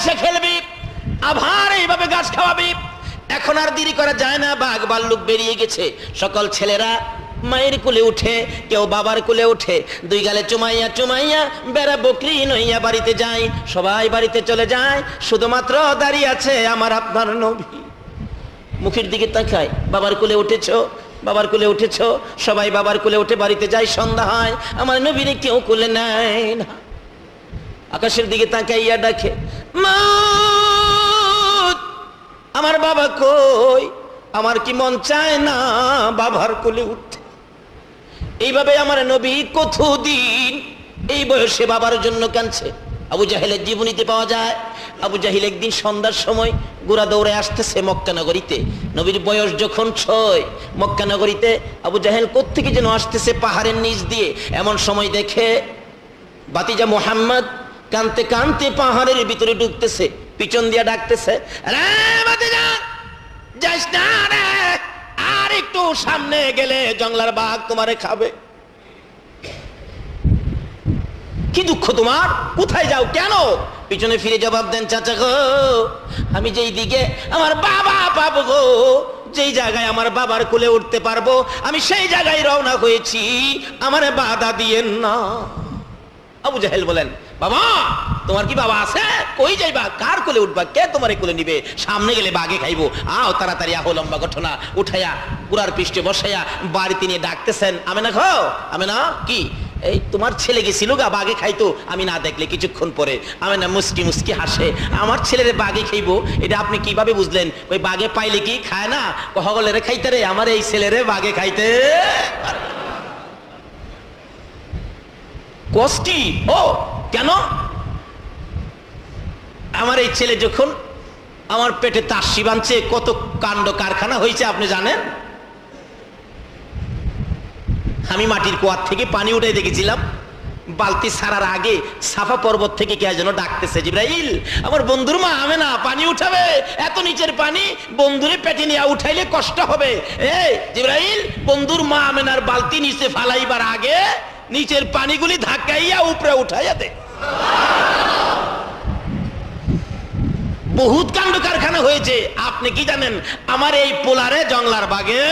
আইসা খেলবি, আবার এইভাবে ঘাস খাওয়াবি। এখন আর দেরি করা যায় না, বাঘ ভাল্লুক বেরিয়ে গেছে। সকল ছেলেরা মায়ের কোলে উঠে, কেউ বাবার কোলে উঠে, দুই গালে চুমাইয়া চুমাইয়া বেড়া বকরি নইয়া বাড়িতে যায়। সবাই বাড়িতে চলে যায়, শুধুমাত্র দাঁড়িয়ে আছে আমার আপনার নবী। মুখের দিকে তাকায়, বাবার কোলে উঠেছো, বাবার কোলে উঠেছো। সবাই বাবার কোলে উঠে বাড়িতে যায়। সন্ধ্যা হয়, আমার নবীরে কেউ কোলে নেয় না। আকাশের দিকে তাকাইয়া ডাকে, মা আমার বাবা কই? আমার কি মন চায় না বাবার কোলে উঠতে? এইভাবে আমার নবী কতদিন এই বয়সে বাবার জন্য কাঁদছে। আবু জাহেলের জীবনীতে পাওয়া যায়, আবু জাহিল একদিন সন্ধ্যার সময় গোড়া দৌড়ে আসতেছে মক্কা নগরীতে। নবীর বয়স যখন 6, মক্কা নগরীতে আবু জাহেল কোত্থেকে যেন আসতেছে পাহাড়ের নিচ দিয়ে। এমন সময় দেখে বাতিজা মুহাম্মদ কানতে কানতে পাহাড়ের ভিতরে ঢুকতেছে, পিছন দিয়ে ডাকতেছে, রে বাতিজা যাস না রে, আর একটু সামনে গেলে জঙ্গলার বাঘ তোমারে খাবে। কি দুঃখ তোমার, কোথায় যাও, কেন? পিছনে ফিরে জবাব দেন, চাচা গো আমি যেই দিকে আমার বাবা পাবো গো, যেই জায়গায় আমার বাবার কোলে উঠতে পারবো, আমি সেই জায়গায় রওনা হয়েছি, আমারে বাধা দিয়েন না। আবু জাহেল বলেন, বাবা তোমার কি বাবা আছে? কই যাইবা, কার কোলে উঠবা, কে তোমারে কোলে নিবে? সামনে গেলে বাঘে খাইবো, আও তাড়াতাড়ি আহো। লম্বা ঘটনা, উঠাইয়া পুরার পৃষ্ঠে বসাইয়া বাড়িতে নিয়ে ডাকতেছেন, আমেনা খাও, আমেনা কি এই তোমার ছেলে গেছিল গা বাঘে খাইতো, আমি না দেখলে কিছুক্ষণ পরে। আমেনা মুস্কি মুস্কি হাসে, আমার ছেলেরে বাঘে খাইবো, এটা আপনি কিভাবে বুঝলেন? ওই বাঘে পাইলে কি খায় না, হগলেরে খাইতে রে, আমার এই ছেলেরে বাঘে খাইতে কষ্টি। ও কেন? আমার এই ছেলে যখন আমার পেটে তাসি বাঁধছে, কত কাণ্ড কারখানা হয়েছে আপনি জানেন? আমি মাটির কুয়ার থেকে পানি উঠে দেখেছিলাম, বালতি ছাড়ার আগে সাফা পর্বত থেকে কে যেন ডাকতেছে, জিব্রাইল আমার বন্ধুর মা আমেনা পানি উঠাবে, এত নিচের পানি বন্ধুরে পেটে নিয়ে উঠাইলে কষ্ট হবে। এই জিব্রাইল বন্ধুর মা আমেনার বালতি নিচে ফালাইবার আগে নিচের পানিগুলি ধাক্কাইয়া উপরে উঠাইয়া দে। বহুত কাণ্ড কারখানা হয়েছে। আপনি কি জানেন আমার এই পোলারে জংলার বাগে?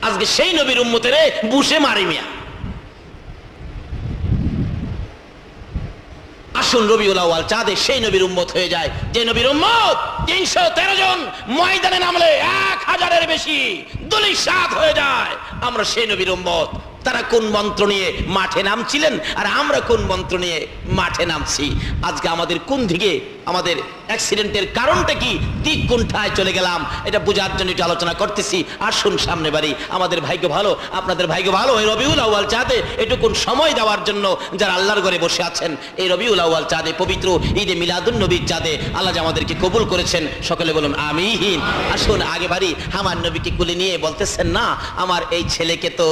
আজকে সেই নবীর উম্মতের বুসে মারি মিয়া। আসুন রবিউল আউয়াল চাঁদে সেই নবীর উম্মত হয়ে যায়, যে নবীর উম্মত 313 জন ময়দানে নামলে 1000-এর বেশি দলিল সাত হয়ে যায়। আমরা সেই নবীর উম্মত। তারা কোন মন্ত্র নিয়ে মাঠে নামছিলেন আর আমরা কোন মন্ত্র নিয়ে মাঠে নামছি? আজকে আমাদের কোন দিকে, আমাদের অ্যাক্সিডেন্টের কারণটা কি, দিক কোনটায় চলে গেলাম, এটা বোঝার জন্য একটু আলোচনা করতেছি। আসুন সামনে বাড়ি, আমাদের ভাগ্য ভালো, আপনাদের ভাগ্য ভালো, এই রবিউল আউয়াল চাঁদে এটুকুন সময় দেওয়ার জন্য যারা আল্লাহর ঘরে বসে আছেন। এই রবিউল আউয়াল চাঁদে, পবিত্র ঈদে মিলাদুন নবীর চাঁদে আল্লাহ আমাদেরকে কবুল করেছেন, সকলে বলুন আমিন। আসুন আগে বাড়ি, আমার নবীকে কুলে নিয়ে বলতেছেন, না আমার এই ছেলেকে তো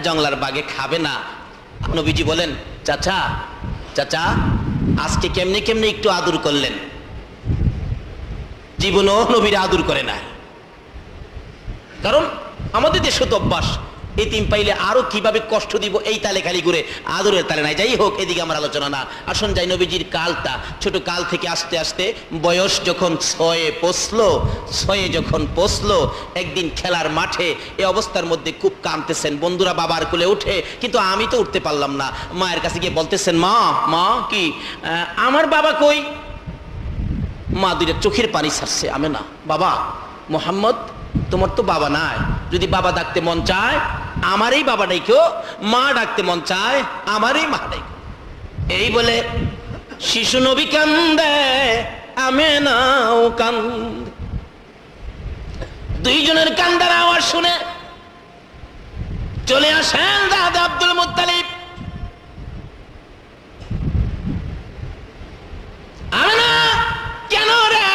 জংলার বাগে খাবে না। নবীজি বলেন, চাচা চাচা আজকে কেমনে কেমনে একটু আদর করলেন, জীবনও নবীর আদর করে না। কারণ আমাদের দেশে তো অভ্যাস, এতিম পাইলে আরো কিভাবে কষ্ট দিব এই তালে খালি ঘুরে, আদরের তালে নাই। যাই হোক, এদিকে আমার আলোচনা না। আসুন যাই নবীজির কালটা, ছোট কাল থেকে আস্তে আস্তে বয়স যখন 6-এ যখন পৌঁছলো, একদিন খেলার মাঠে এই অবস্থার মধ্যে খুব কাঁদতেছেন। বন্ধুরা বাবার কোলে উঠে, কিন্তু আমি তো উঠতে পারলাম না। মায়ের কাছে গিয়ে বলতেছেন, মা মা কি আমার বাবা কই? মা দুইটা চোখের পানি ছাড়ছে, আমেনা বাবা মোহাম্মদ তোমার তো বাবা নাই, যদি বাবা ডাকতে মন চায় আমারই বাবা ডাইকো, মা ডাকতে মন চায় আমারই মা ডাইকো। এই বলে শিশু নবী কান্দে, আমেনাও কান্দে। দুইজনের কান্দার আওয়াজ শুনে চলে আসেন দাদা আব্দুল মুত্তালিব। আমেনা কেন রে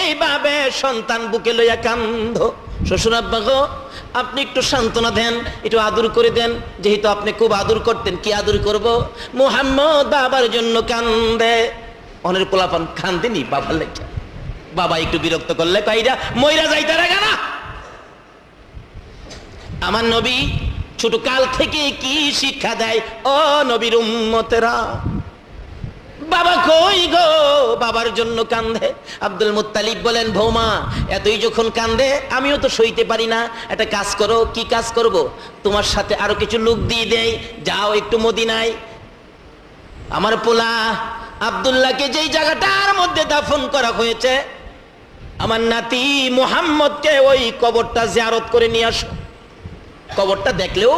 এইভাবে সন্তান বুকে লইয়া কান্দ? শ্বশুর আব্বা গো আপনি একটু সান্ত্বনা দেন, একটু আদর করে দেন, যেহেতু আপনি খুব আদর করতেন। কি আদর করব? মুহাম্মদ বাবার জন্য কান্দে। অনের পোলাপান কান্দেনি বাবার লেখা, বাবা একটু বিরক্ত করলে কইরা মইরা যাইতে রাখা না। আমার নবী ছোট কাল থেকে কি শিক্ষা দেয় ও নবীর উম্মতেরা? বাবা কই গো, বাবার জন্য কান্দে। আব্দুল মুত্তালিব বলেন, বৌমা এতই যখন কান্দে আমিও তো সইতে পারি না, একটা কাজ করো। কি কাজ করব? তোমার সাথে আরো কিছু লোক দিয়ে দেই, যাও একটু মদিনায় আমার পোলা আব্দুল্লাহকে যেই জায়গাটার মধ্যে দাফন করা হয়েছে আমার নাতি মুহাম্মদকে ওই কবরটা জিয়ারত করে নিয়ে আসো। কবরটা দেখলেও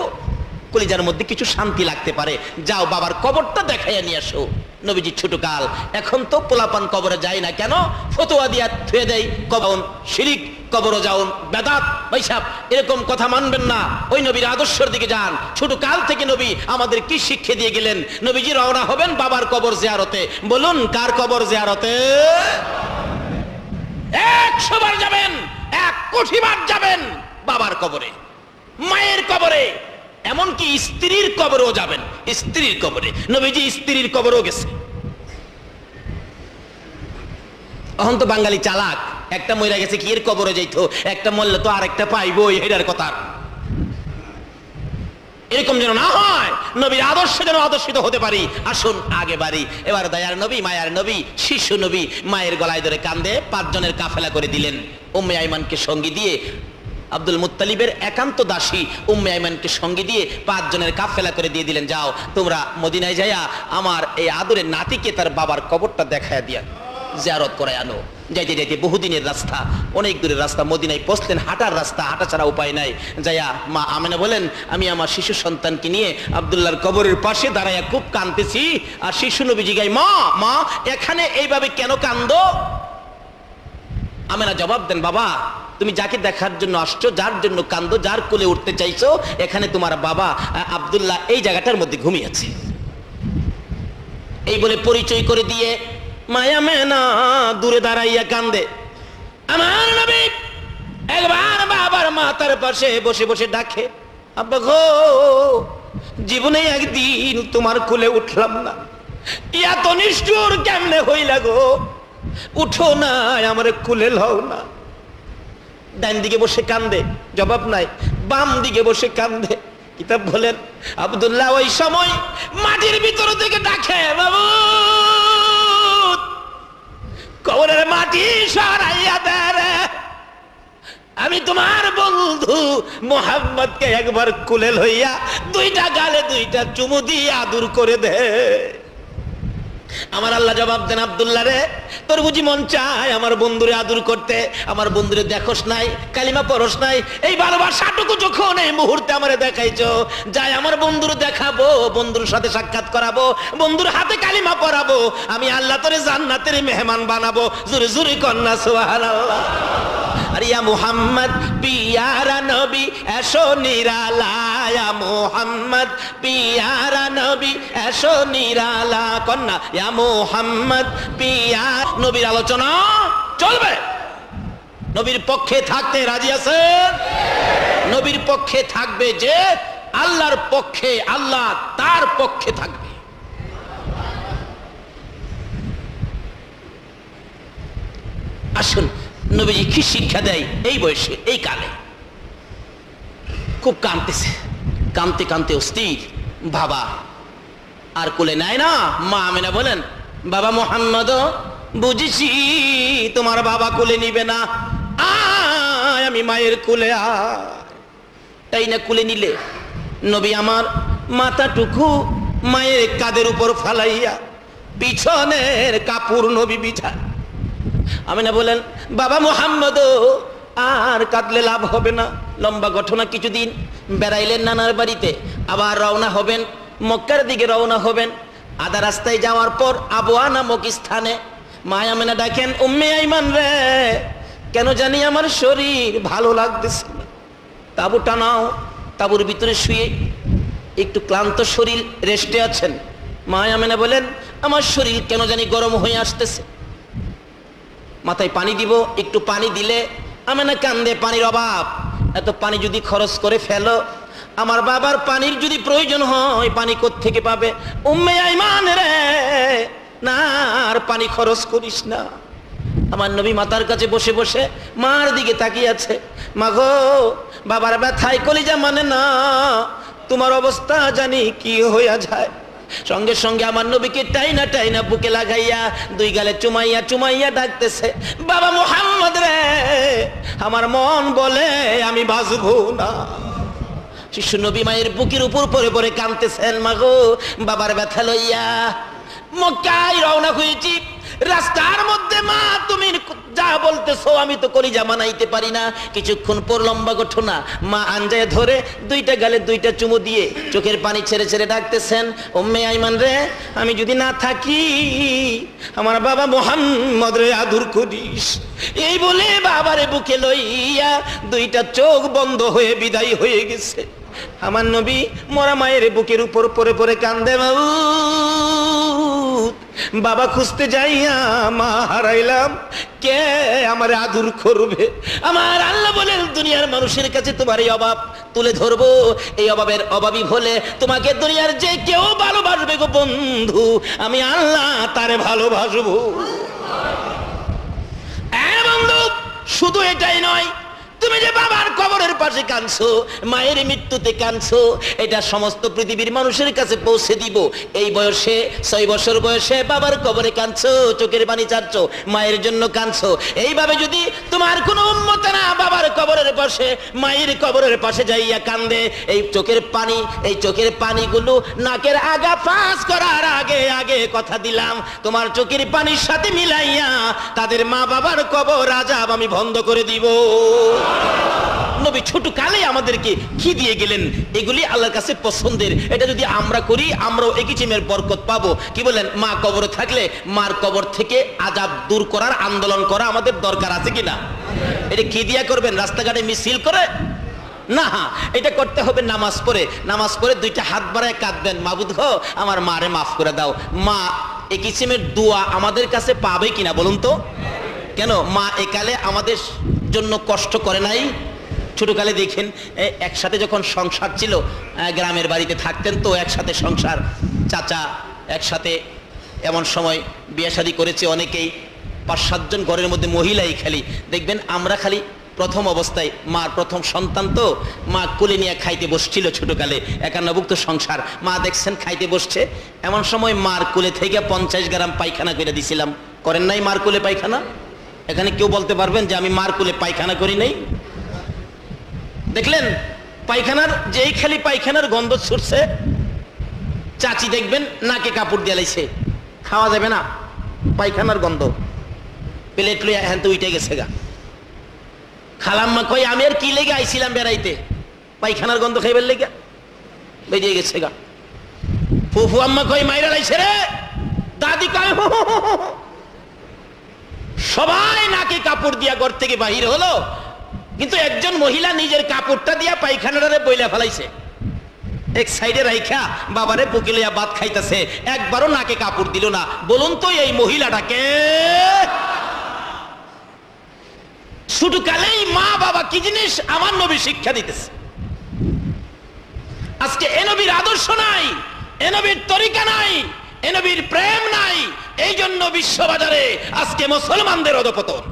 কলিজার মধ্যে কিছু শান্তি লাগতে পারে, যাও বাবার কবরটা দেখাইয়া নিয়ে আসো। নবীজি ছোটকাল, এখন তো পোলাপান কবরে যায় না কেন? ফতোয়া দিয়া থুয়ে দেয়, কবর শিরিক, কবরও যাও বেদাত, বৈশাপ, এরকম কথা মানবেন না। ওই নবীর আদর্শের দিকে যান। ছোট কাল থেকে নবী আমাদের কি শিক্ষা দিয়ে গেলেন? নবীজি রওনা হবেন বাবার কবর জিয়ারতে। বলুন কার কবর জিয়ারতে? 100 বার যাবেন, 1 কোটি বার যাবেন বাবার কবরে, মায়ের কবরে, এমনকি স্ত্রীর কবরেও যাবেন। স্ত্রীর কবরে নবীজি স্ত্রীর কবরেও গেছে। এখন তো বাঙালি চালাক, একটা মহিলা গেছে কি এর কবরে যাইতো, একটা মরলে তো আরেকটা পাইবো, এটার কথা। এরকম যেন না হয়, নবীর আদর্শে যেন আদর্শিত হতে পারি। আসুন আগে বাড়ি। এবার দয়ার নবী, মায়ার নবী, শিশু নবী মায়ের গলায় ধরে কান্দে 5 জনের কাফেলা করে দিলেন। উম্মে আইমানকে সঙ্গী দিয়ে, আব্দুল মুত্তালিবের একান্ত দাসী উম্মে আইমানকে সঙ্গী দিয়ে 5 জনের কাফেলা করে দিয়ে দিলেন, যাও তোমরা মদিনায় যাইয়া আমার এই আদরের নাতিকে তার বাবার কবরটা দেখায় দিয়া জিয়ারত করে আনো। যাইতে যাইতে বহুদিনের রাস্তা, অনেক দূরের রাস্তা, মদিনায় পৌঁছলেন, হাঁটার রাস্তা, হাঁটা ছাড়া উপায় নাই। যাইয়া মা আমেনা বলেন, আমি আমার শিশু সন্তানকে নিয়ে আব্দুল্লাহর কবরের পাশে দাঁড়াইয়া খুব কাঁদতেছি। আর শিশু নবী জিগায়, মা মা এখানে এইভাবে কেন কান্দো? আমেনা জবাব দেন, বাবা তুমি যাকে দেখার জন্য আসছো, যার জন্য কান্দো, যার কোলে উঠতে চাইছো, এখানে তোমার বাবা আব্দুল্লাহ এই জায়গাটার মধ্যে ঘুমিয়েছে। এই বলে পরিচয় করে দিয়ে মায়া মেনা দূরে দাঁড়াইয়া কান্দে। আমার নবী একবার বাবার মাথার পাশে বসে বসে ডাকে, আব্বা গো জীবনে একদিন তোমার কোলে উঠলাম না, এত নিষ্ঠুর কেমনে হইলা গো, উঠো না আমার কোলে লও না। ডান দিকে বসে কান্দে, জবাব নাই। বাম দিকে বসে কান্দে। কিতাব বলেন আব্দুল্লাহ ওই সময় মাটির ভিতর থেকে ডাকে, বাবু কবরের মাটি সরাইয়া দে রে, আমি তোমার বন্ধু মুহাম্মদকে একবার কোলে লইয়া 2টা গালে 2টা চুমু দিয়ে আদর করে দে। আমার আল্লাহ জবাব দেন, আব্দুল্লাহ রে তোর বুঝি মন চায় আমার বন্ধুরে আদর করতে, আমার বন্ধুরে দেখোস নাই, কালিমা পড়স নাই, এই ভালোবাসাটুকু যখন এই মুহূর্তে আমারে দেখাইছো, যাই আমার বন্ধুর দেখাবো, বন্ধুর সাথে সাক্ষাৎ করাবো, বন্ধুর হাতে কালিমা পড়াবো, আমি আল্লাহ তোরে জান্নাতের মেহমান বানাবো। জোরে জোরে কন্যা সুবহানাল্লাহ। আর ইয়া মুহাম্মদ পিয়ারা নবী এসো নিরালা, মুহাম্মদ পিয়ারা নবী এসো নিরালা, কন্যা ইয়া মুহাম্মদ পিয়া। নবীর আলোচনা চলবে, নবীর পক্ষে থাকতে রাজি আছেন? নবীর পক্ষে থাকবে যে আল্লাহর পক্ষে, আল্লাহ তার পক্ষে থাকবে। আসুন নবীজি কি শিক্ষা দেয় এই বয়সে, এই কালে। খুব কাঁদতেছে, কাঁদতে কাঁদতে অস্থির, বাবা আর কোলে নেয় না। মা আমেনা বলেন, বাবা মুহাম্মদ বুঝেছি তোমার বাবা কোলে নিবে না, আয় আমি মায়ের কোলে, তাই না কোলে নিলে নবী আমার মাথাটুকু মায়ের কাঁধের উপর ফালাইয়া পিছনের কাপড় নবী বিছায়। আমিনা বলেন, বাবা মুহাম্মদ আর কাঁদলে লাভ হবে না, লম্বা ঘটনা, কিছুদিন বেড়াইলেন নানার বাড়িতে, আবার রওনা হবেন মক্কার দিকে, রওনা হবেন। আধা রাস্তায় যাওয়ার পর আবওয়া নামক স্থানে মা আমেনা ডাকেন, উম্মে আইমান রে কেন জানি আমার শরীর ভালো লাগতেছে না, তাবু টানাও। তাবুর ভিতরে শুয়ে একটু ক্লান্ত শরীর, রেস্টে আছেন। মা আমেনা বলেন, আমার শরীর কেন জানি গরম হয়ে আসতেছে, মাথায় পানি দিব। একটু পানি দিলে আমেনা কান্দে, পানির অভাব, এত পানি যদি খরচ করে ফেলো, আমার বাবার পানির যদি প্রয়োজন হয় পানি কোত্থেকে পাবে? উম্মে আইমান রে না আর পানি খরচ করিস না। আমার নবী মাতার কাছে বসে বসে মার দিকে তাকিয়ে আছে, মা গো বাবার ব্যথায় কলিজা মানে না, তোমার অবস্থা জানি কি হইয়া যায়। সঙ্গে সঙ্গে আমার নবীকে টাইনা টাইনা বুকে লাগাইয়া দুই গালে চুমাইয়া চুমাইয়া ডাকতেছে, বাবা মুহাম্মদ রে, আমার মন বলে আমি বাঁচবো না। শিশু নবী মায়ের বুকের উপর পরে পরে কাঁদতেছেন, মাগো বাবার ব্যথা লইয়া। মক্কায় রওনা হয়েছি, রাস্তার মধ্যে মা তুমি যা বলতেছো আমি তো কলিজা মানাইতে পারি না। কিছুক্ষণ পর লম্বা ঘটনা, মা আঞ্জায় ধরে দুইটা গালে দুইটা চুমু দিয়ে চোখের পানি ছেড়ে ছেড়ে ডাকতেছেন, উম্মে আইমান রে, আমি যদি না থাকি আমার বাবা মুহাম্মদ রে আদর করিস। এই বলে বাবারে বুকে লইয়া দুইটা চোখ বন্ধ হয়ে বিদায় হয়ে গেছে। আমার নবী মরা মায়ের বুকের উপর পরে পরে কান্দে, বাবা খুঁজতে যাইয়া মা হারাইলাম, কে আমার আদর করবে? আমার আল্লাহ বলেন, দুনিয়ার মানুষের কাছে তোমার এই অভাব তুলে ধরবো, এই অভাবের অভাবী হলে তোমাকে দুনিয়ার যে কেউ ভালোবাসবে গো বন্ধু, আমি আল্লাহ তারে ভালোবাসবো। বন্ধু, শুধু এটাই নয়, তুমি যে বাবার কবরের পাশে কাঁদছো, মায়ের মৃত্যুতে কাঁদছো, এটা সমস্ত পৃথিবীর মানুষের কাছে পৌঁছে দিব। এই বয়সে 6 বছর বয়সে বাবার কবরে কাঁদছো, চোখের পানি ছাড়ছো, মায়ের জন্য কাঁদছো। এইভাবে যদি তোমার কোনো উম্মতেরা বাবার কবরের পাশে মায়ের কবরের পাশে যাইয়া কান্দে, এই চোখের পানিগুলো নাকের আগা ফাঁস করার আগে আগে কথা দিলাম, তোমার চোখের পানির সাথে মিলাইয়া তাদের মা বাবার কবর আযাব আমি বন্ধ করে দিব। নবী ছোট কালে আমাদেরকে কি দিয়ে গেলেন, এগুলি আল্লাহর কাছে পছন্দের। এটা যদি আমরা করি, আমরাও একই চিমের বরকত পাবো। কি বলেন? মা কবরে থাকলে মার কবর থেকে আযাব দূর করার আন্দোলন করা আমাদের দরকার আছে কিনা? এটা কি দিয়া করবেন? রাস্তাঘাটে মিছিল করে না, এটা করতে হবে নামাজ পড়ে দুইটা হাত বাড়ায় কাঁদবেন, মাবুদ গো আমার মারে মাফ করে দাও। মা এই কিসিমের দোয়া আমাদের কাছে পাবে কিনা বলুন তো? কেন? মা একালে আমাদের জন্য কষ্ট করে নাই? ছোটকালে দেখেন একসাথে যখন সংসার ছিল, গ্রামের বাড়িতে থাকতেন তো একসাথে সংসার, চাচা একসাথে, এমন সময় বিয়ে শাদী করেছে অনেকেই, 5-7 জন ঘরের মধ্যে মহিলাই খালি দেখবেন। আমরা খালি প্রথম অবস্থায়, মার প্রথম সন্তান তো, মা কোলে নিয়ে খাইতে বসছিল ছোটকালে, 51ভুক্ত সংসার, মা দেখছেন খাইতে বসছে, এমন সময় মার কোলে থেকে 50 গ্রাম পায়খানা করে দিছিলাম। করেন নাই মার কোলে পায়খানা? এখানে কেউ বলতে পারবেন যে আমি মার কোলে পায়খানা করি নাই? দেখলেন পায়খানার, যেই খালি পায়খানার গন্ধ ছুটছে, চাচি দেখবেন নাকে কাপড় দিয়ে লাইছে, খাওয়া যাবে না, পায়খানার গন্ধ, প্লেট লইয়া হ্যাঁ তো উইটে গেছে গা। খালাম্মা কই আমি আর কি লেগে আইছিলাম বেড়াইতে, পায়খানার গন্ধ খাইবার লেগে বেরিয়ে গেছে গা। ফুফু আম্মা কই মাইরা লাইছে রে, দাদি কয় সবাই নাকে কাপড় দিয়া ঘর থেকে বাহির হলো, কিন্তু একজন মহিলা নিজের কাপড়টা দিয়া পায়খানাটারে বইলা ফেলাইছে, এক সাইডে রাইখা বাবারে বুকে লইয়া ভাত খাইতেছে, একবারও নাকে কাপড় দিল না। বলুন তো এই মহিলাটাকে? ছোট কালেই মা বাবা কি জিনিস আমার নবী শিক্ষা দিতেছে। আজকে এ নবীর আদর্শ নাই, এ নবীর তরিকা নাই, এ নবীর প্রেম নাই, এই জন্য বিশ্ববাজারে আজকে মুসলমানদের অধঃপতন।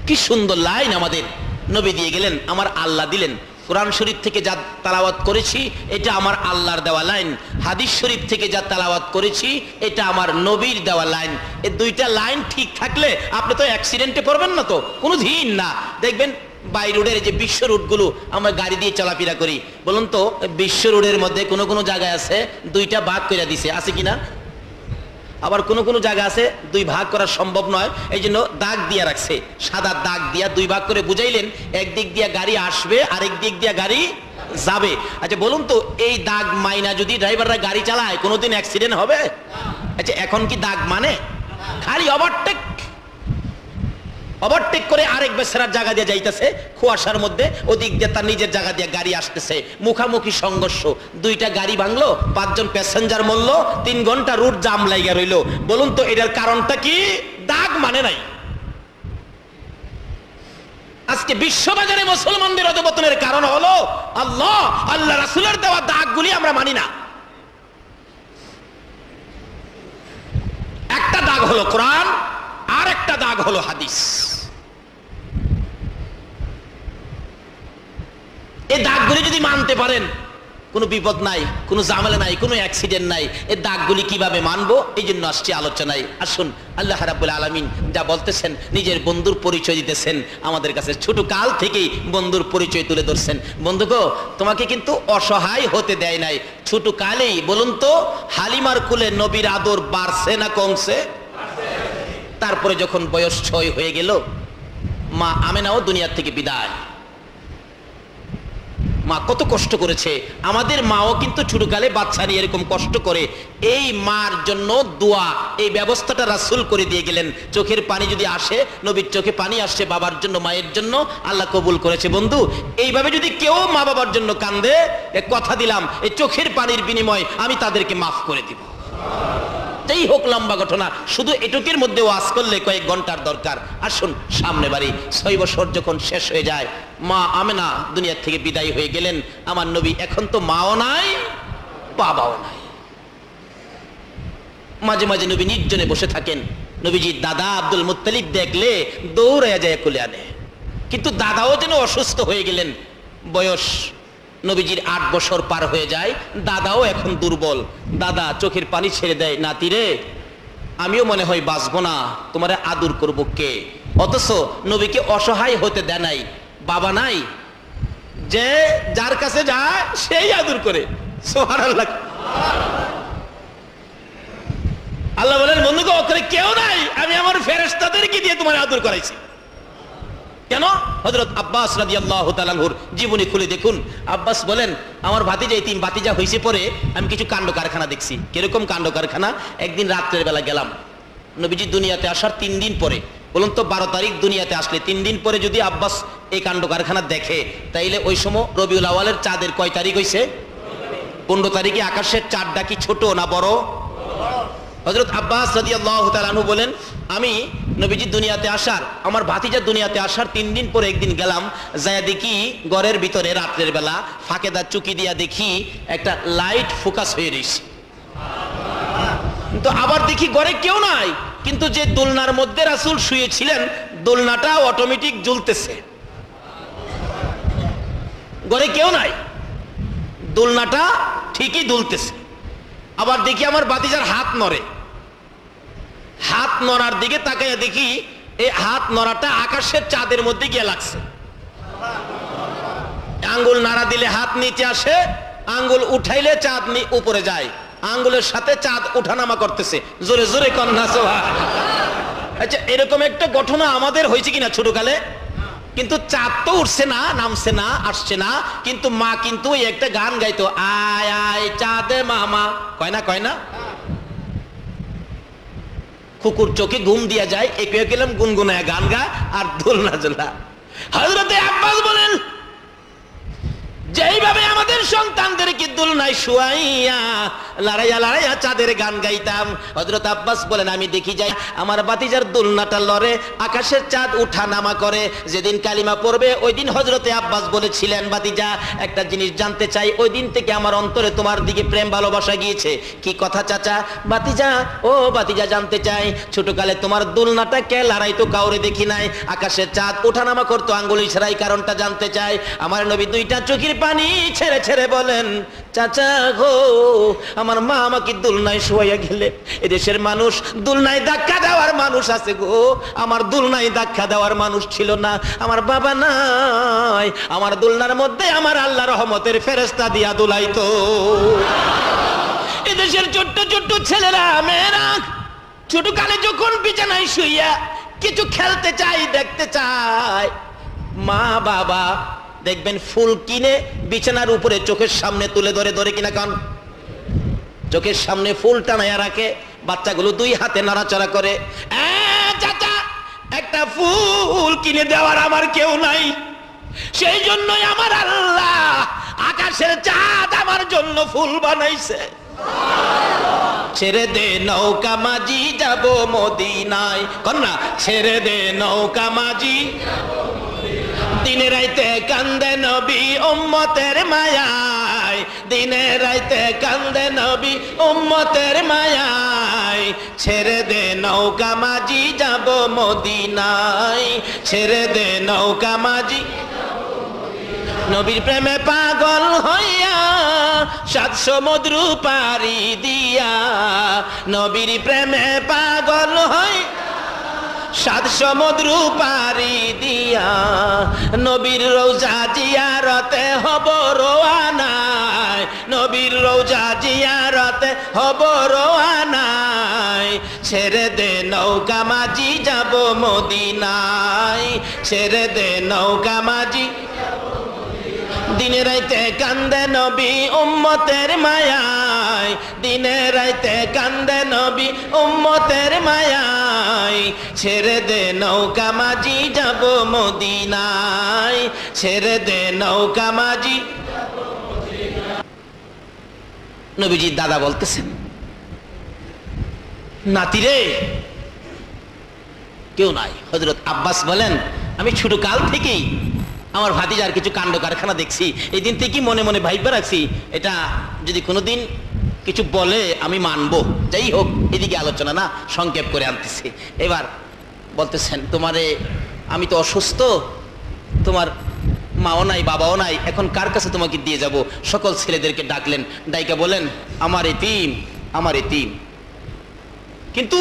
কি সুন্দর লাইন আমাদের নবী দিয়ে গেলেন, আমার আল্লাহ দিলেন। কোরআন শরীফ থেকে যা তেলাওয়াত করেছি এটা আমার আল্লাহর দেওয়া লাইন, হাদিস শরীফ থেকে যা তেলাওয়াত করেছি এটা আমার নবীর দেওয়া লাইন। এই দুইটা লাইন ঠিক থাকলে আপনি তো অ্যাক্সিডেন্টে পড়বেন না, তো কোনো দিন না। দেখবেন বাই রোডের যে বিশ্ব রোডগুলো আমরা গাড়ি দিয়ে চলাফেরা করি, বলুন তো বিশ্ব রোডের মধ্যে কোনো কোনো জায়গায় আছে 2টা ভাগ করে দিছে, আছে কিনা? আবার কোনো কোনো জায়গা আছে 2 ভাগ করা সম্ভব নয়, এই জন্য দাগ দিয়া রাখছে, সাদা দাগ দিয়া 2 ভাগ করে বুঝাইলেন, একদিক দিয়া গাড়ি আসবে আরেক দিক দিয়া গাড়ি যাবে। আচ্ছা বলুন তো এই দাগ মাইনা যদি ড্রাইভাররা গাড়ি চালায় কোনোদিন অ্যাক্সিডেন্ট হবে? আচ্ছা এখন কি দাগ মানে? খালি ওভারটেক করে আরেক বেচারার জায়গা দিয়ে যাইতেছে, কুয়াশার মধ্যে ওদিক দিয়ে তার নিজের জায়গা দিয়ে গাড়ি আসতেছে, মুখামুখি সংঘর্ষ, 2টা গাড়ি ভাঙলো, 5 জন প্যাসেঞ্জার মরলো, 3 ঘন্টা রুট জাম লাগা রইলো। বলুন তো এটার কারণটা কি? দাগ মানে নাই। আজকে বিশ্ববাজারে মুসলমানদের অধঃপতনের কারণ হলো আল্লাহ রাসূলের দেওয়া দাগগুলি আমরা মানি না। একটা দাগ হলো কোরআন, আর একটা দাগ হলো হাদিস। এই দাগগুলি যদি মানতে পারেন, কোনো বিপদ নাই, কোনো ঝামেলা নাই, কোনো অ্যাক্সিডেন্ট নাই। এই দাগগুলি কিভাবে মানবো, এই জন্য আসছি আলোচনায়। আসুন, আল্লাহ রাব্বুল আলামিন যা বলতেছেন, নিজের বন্ধুর পরিচয় দিতেছেন আমাদের কাছে। ছোট কাল থেকেই বন্ধুর পরিচয় তুলে ধরছেন। বন্ধু গো, তোমাকে কিন্তু অসহায় হতে দেয় নাই। ছোট কালেই বলুন তো, হালিমার কুলে নবীর আদর বাড়ছে না কমছে? তারপরে যখন বয়স 6 হয়ে গেল, মা আমেনাও দুনিয়ার থেকে বিদায়। মা কত কষ্ট করেছে। আমাদের মাও কিন্তু ছোটকালে বাচ্চা নিয়ে এরকম কষ্ট করে। এই মার জন্য দোয়া, এই ব্যবস্থাটা রাসূল করে দিয়ে গেলেন। চোখের পানি যদি আসে, নবীর চোখে পানি আসছে বাবার জন্য, মায়ের জন্য, আল্লাহ কবুল করেছে। বন্ধু, এইভাবে যদি কেউ মা বাবার জন্য কান্দে, কথা দিলাম এই চোখের পানির বিনিময়ে আমি তাদেরকে মাফ করে দিব। এই হোক লম্বা ঘটনা, শুধু এটুকের মধ্যে ওয়াজ করলে কয়েক ঘন্টার দরকার। আসুন, সামনে বাড়ি 6 বছর যখন শেষ হয়ে যায়, মা আমেনা দুনিয়া থেকে বিদায় হয়ে গেলেন। আমার নবী এখন তো মাও নাই, বাবাও নাই। মাঝে মাঝে নবী নির্জনে বসে থাকেন। নবীজির দাদা আব্দুল মুত্তালিব দেখলে দৌড়াইয়া যায় কোলে আনে। কিন্তু দাদাও যেন অসুস্থ হয়ে গেলেন। বয়স নবীজির 8 বছর পার হয়ে যায়, দাদাও এখন দুর্বল। দাদা চোখের পানি ছেড়ে দেয়, নাতিরে আমিও মনে হয় বাঁচবো না, তোমারে আদর করবো কে? অথচ নবীকে অসহায় হতে দেয় নাই। বাবা নাই, যে যার কাছে যায় সেই আদর করে। সুবহানাল্লাহ। আল্লাহ বলেন, বন্ধুকে ওখানে কেউ নাই, আমি আমার ফেরেশতাদেরকে দিয়ে তোমার আদর করাইছি। কেন? হযরত আব্বাস রাদিয়াল্লাহু তাআলা আনহুর জীবনী খুলে দেখুন। আব্বাস বলেন, আমার ভাতিজা, তিন ভাতিজা হয়েছে পরে আমি কিছু কাণ্ড কারখানা দেখছি। কিরকম কাণ্ড কারখানা? একদিন রাত্রের বেলা গেলাম, নবীজি দুনিয়াতে আসার 3 দিন পরে। বলুন তো, 12 তারিখ দুনিয়াতে আসলে 3 দিন পরে যদি আব্বাস এই কাণ্ড কারখানা দেখে, তাইলে ওই সময় রবিউল আউয়ালের চাঁদের কয় তারিখ হয়েছে? 15 তারিখে আকাশের চাঁদটা কি ছোট না বড়? হযরত আব্বাস রাদিয়াল্লাহু তাআলা আনহু বলেন, আমি নবীজি দুনিয়াতে আসার, আমার ভাতিজা দুনিয়াতে আসার 3 দিন পরে একদিন গেলাম, যায়া দেখি ঘরের ভিতরে রাত্রের বেলা ফাঁকেদার চুকি দিয়া দেখি একটা লাইট ফোকাস হয়ে রয়েছে। কিন্তু আবার দেখি ঘরে কেউ নাই, কিন্তু যে দোলনার মধ্যে রাসূল শুয়েছিলেন, দোলনাটা অটোমেটিক জ্বলতেছে। ঘরে কেউ নাই, দোলনাটা ঠিকই দুলতেছে। আবার দেখি আমার ভাতিজার হাত নড়ে। হাত নড়ার দিকে তাকাইয়া দেখি এই হাত নড়াটা আকাশের চাঁদের মধ্যে গিয়ে লাগছে। আঙ্গুল নাড়া দিলে হাত নিচে আসে, আঙ্গুল উঠাইলে চাঁদ উপরে যায়। আঙ্গুলের সাথে চাঁদ উঠানামা করতেছে। জোরে জোরে কন্যা সোহা। আচ্ছা, এরকম একটা ঘটনা আমাদের হয়েছে কিনা ছোটকালে? কিন্তু চাঁদ তো উঠছে না, নামছে না, আসছে না। কিন্তু মা কিন্তু একটা গান গাইতো, আয় আয় চাঁদে মামা, কয় না? কয় না? কুকুর চোখে ঘুম দিয়া যায়, একে গেলাম গুনগুনায় গান গা আর দোলনা জোলা। হযরতে আব্বাস বলেন, যেইভাবে আমাদের সন্তানদেরকে দোলনায় শুয়াইয়া লড়াইয়া লড়াইয়া চাঁদের গান গাইতাম, হযরত আব্বাস বলেন, আমি দেখি যাই আমার ভাতিজার দোলনাটা লড়ে, আকাশের চাঁদ উঠা নামা করে। যেদিন কালিমা পড়বে ওই দিন হযরতে আব্বাস বলেছিলেন, ভাতিজা একটা জিনিস জানতে চাই, ওই দিন থেকে আমার অন্তরে তোমার দিকে প্রেম ভালোবাসা গিয়েছে। কি কথা চাচা? ভাতিজা, ও ভাতিজা জানতে চাই, ছোটকালে তোমার দোলনাটা কে লড়াইতো কাউরে দেখি নাই, আকাশের চাঁদ ওঠানামা করতো আঙ্গুল ইশারায়, কারণটা জানতে চাই। আমার নবী দুইটা চোখের পানি ছেড়ে ছেড়ে বলেন, চাচা গো, আমার মা আমাকে দুলনায় শোয়াইয়া গেলে, এদেশের মানুষ দুলনায় ধাক্কা দেওয়ার মানুষ আছে গো, আমার দুলনায় ধাক্কা দেওয়ার মানুষ ছিল না, আমার বাবা নাই, আমার দুলনার মধ্যে আমার আল্লাহ রহমতের ফেরেশতা দিয়া দুলাইতো। এদেশের ছোট্ট ছোট্ট ছেলেরা মেয়েরা ছোটকালে যখন বিছানায় শুইয়া কিছু খেলতে চাই, দেখতে চায়, মা বাবা দেখবেন ফুল কিনে বিছানার উপরে চোখের সামনে তুলে ধরে, ধরে কিনা কান, চোখের সামনে ফুল টানায়া রাখে, বাচ্চাগুলো 2 হাতে নাড়াচাড়া করে। চাচা, একটা ফুল কিনে দেওয়ার আমার কেউ নাই, সেই জন্যই আমার আল্লাহ আকাশের চাঁদ আমার জন্য ফুল বানাইছে। ছেড়ে দে নৌকা মাঝি যাব মদিনায়, কন্যা ছেড়ে দে নৌকা মাঝি, দিনে রাইতে কান্দে নবী উম্মতের মায়ায়, দিনে রাইতে কান্দে নবী উম্মতের মায়ায়, ছেড়ে দে নৌকা মাঝি যাব মদিনায়, ছেড়ে দে নৌকা মাঝি। নবীর প্রেমে পাগল হইয়া সাত সমুদ্র পাড়ি দিয়া, নবীর প্রেমে পাগল হই সাত সমুদ্র পাড়ি দিয়া, নবীর রওজা জিয়ারতে হব রওয়ানায়, নবীর রওজা জিয়ারতে হব রওয়ানায়, ছেড়ে দে নৌকা মাঝি যাব মদিনায়, ছেড়ে দে নৌকা মাঝি। দিনে রাইতে কান্দে নবী উম্মতের মায়ায়, দিনে রাইতে কান্দে নবী উম্মতের মায়ায়, ছেড়ে দে নৌকা মাঝি যাব মদিনায়, ছেড়ে দে নৌকা মাঝি। নবীজির দাদা বলতেছেন, নাতিরে কেউ নাই। হযরত আব্বাস বলেন, আমি ছোট কাল থেকেই আমার ভাতিজার কিছু কাণ্ড কারখানা দেখছি, এই দিন থেকেই মনে মনে ভাইবা রাখছি, এটা যদি কোনোদিন কিছু বলে আমি মানবো। যাই হোক, এদিকে আলোচনা না, সংক্ষেপ করে আনতেছি। এবার বলতেছেন, তোমারে আমি তো অসুস্থ, তোমার মাও নাই বাবাও নাই, এখন কার কাছে তোমাকে দিয়ে যাব? সকল ছেলেদেরকে ডাকলেন, ডাইকা বলেন, আমার এতিম, আমার এতিম। কিন্তু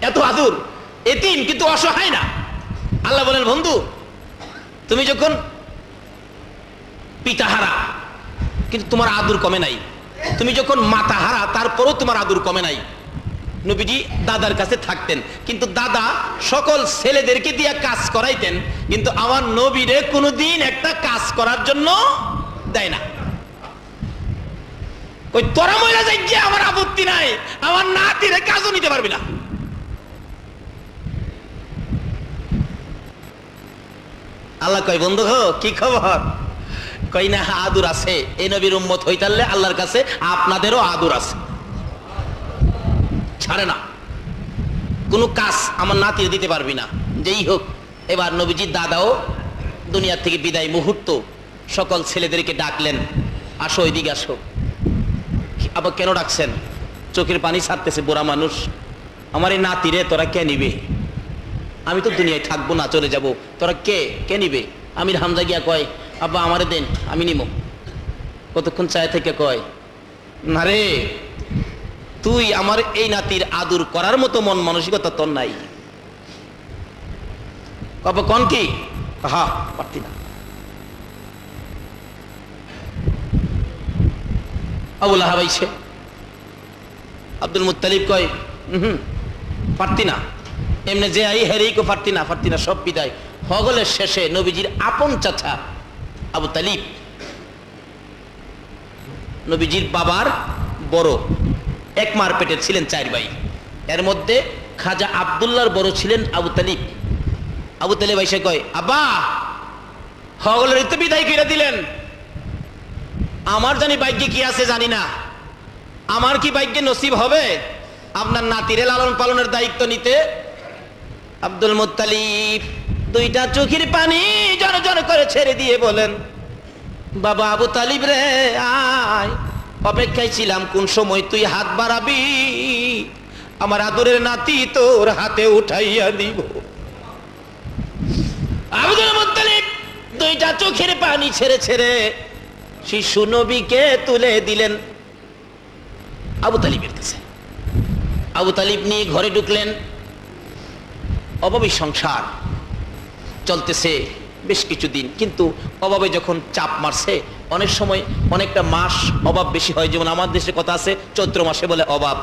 এত আদর, এতিম কিন্তু অসহায় না। আল্লাহ বলেন, বন্ধু তুমি যখন পিতাহারা কিন্তু তোমার আদর কমে নাই, তুমি যখন মাতাহারা তারপরও তোমার আদর কমে নাই। নবীজি দাদার কাছে থাকতেন, কিন্তু দাদা সকল ছেলেদেরকে দিয়ে কাজ করাইতেন, কিন্তু আমার নবীরে কোনোদিন একটা কাজ করার জন্য দেয় না। ওই তোরা মহিলা যাই গিয়ে আমার আপত্তি নাই, আমার নাতিরে কাজও নিতে পারবি না। আল্লাহ কয়, বন্ধু হো কি খবর? কই না, আদর আছে। এই নবীর উম্মত হইতালে আল্লাহর কাছে আপনাদেরও আদর আছে, ছাড়ে না। কোনো কাজ আমার নাতির দিতে পারবি না। যেই হোক, এবার নবীজির দাদাও দুনিয়ার থেকে বিদায় মুহূর্ত, সকল ছেলেদেরকে ডাকলেন, আসো ওইদিকে আসো। আবার কেন ডাকছেন? চোখের পানি ছাড়তেছে বুড়া মানুষ, আমার এই নাতিরে তোরা কে নিবে? আমি তো দুনিয়ায় থাকবো না, চলে যাব, তোরা কে নিবে? আমির হামজা গিয়া কয়, আব্বা আমারে দেন, আমি নিব। কতক্ষণ চায় থেকে কয়, না রে, তুই আমার এই নাতির আদর করার মতো মন মানসিকতা তোর নাই। বাবা কন কি? হা পারতি না। আবুল আহাব আইছে, আব্দুল মুত্তালিব কয়, পারতি না, এমনি যে আই হেরেই কো পারতি না, সব বিদায়। হগলের শেষে নবীজির আপন চাচা আবু তালিব, নবীজির বাবার বড়, এক মার পেটের ছিলেন 4 ভাই। এর মধ্যে খাজা আব্দুল্লাহর বড় ছিলেন আবু তালিব। আবু তালিব এসে কয়, আব্বা হগলের তো বিদায় করে দিলেন, আমার জানি ভাগ্যে কি আছে জানি না, আমার কি ভাগ্যে নসিব হবে আপনার নাতিরে লালন পালনের দায়িত্ব নিতে? আব্দুল মুত্তালিব 2টা চোখের পানি জড় করে ছেড়ে দিয়ে বলেন, বাবা আবু তালিব রে, আয়, অপেক্ষায় ছিলাম কোন সময় তুই হাত বাড়াবি, আমার আদরের নাতি তোর হাতে উঠাইয়া দিব। আব্দুল মুত্তালিব 2টা চোখের পানি ছেড়ে শিশু নবীকে তুলে দিলেন আবু তালিবের কাছে। আবু তালিব নিয়ে ঘরে ঢুকলেন। অভাবী সংসার চলতেছে বেশ কিছুদিন, কিন্তু অভাবে যখন চাপ মারছে, অনেক সময় অনেকটা মাস অভাব বেশি হয়। যেমন আমার দেশে কথা আছে, চৈত্র মাসে বলে অভাব।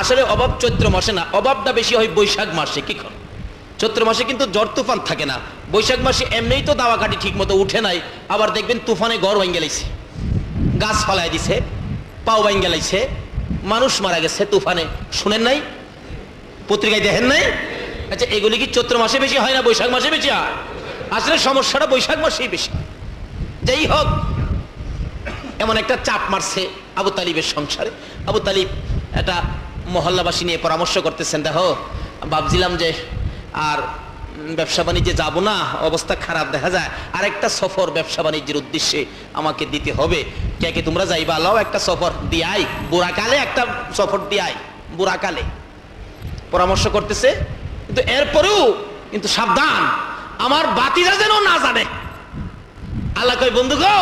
আসলে অভাব চৈত্র মাসে না, অভাবটা বেশি হয় বৈশাখ মাসে। কি কর, চৈত্র মাসে কিন্তু ঝড় তুফান থাকে না, বৈশাখ মাসে এমনিই তো দাওয়া কাঠি ঠিক মতো উঠে নাই, আবার দেখবেন তুফানে ঘর ভাঙ্গে লাইছে, গাছ ফালাই দিছে, পাও ভাঙ্গে লাইছে, মানুষ মারা গেছে তুফানে। শুনেন নাই? পত্রিকায় দেখেন নাই? আচ্ছা, এগুলি কি চৈত্র মাসে বেশি হয় না বৈশাখ মাসে বেশি হয়? আসলে সমস্যাটা বৈশাখ মাসেই বেশি। যাই হোক, এমন একটা চাপ মারছে আবু তালিবের সংসারে। আবু তালিব একটা মহল্লাবাসী নিয়ে পরামর্শ করতেছেন, দেখো ভাবছিলাম যে আর ব্যবসা বাণিজ্যে যাবো না, অবস্থা খারাপ দেখা যায়, আর একটা সফর ব্যবসা বাণিজ্যের উদ্দেশ্যে আমাকে দিতে হবে। কে তোমরা যাইবা? লাও একটা সফর দিয়াই, বুড়াকালে একটা সফর দিয়াই, বুড়াকালে। পরামর্শ করতেছে, কিন্তু এরপরেও কিন্তু সাবধান, আমার বাতিরা যেন না জানে, আল্লাহ কয় বন্ধু গো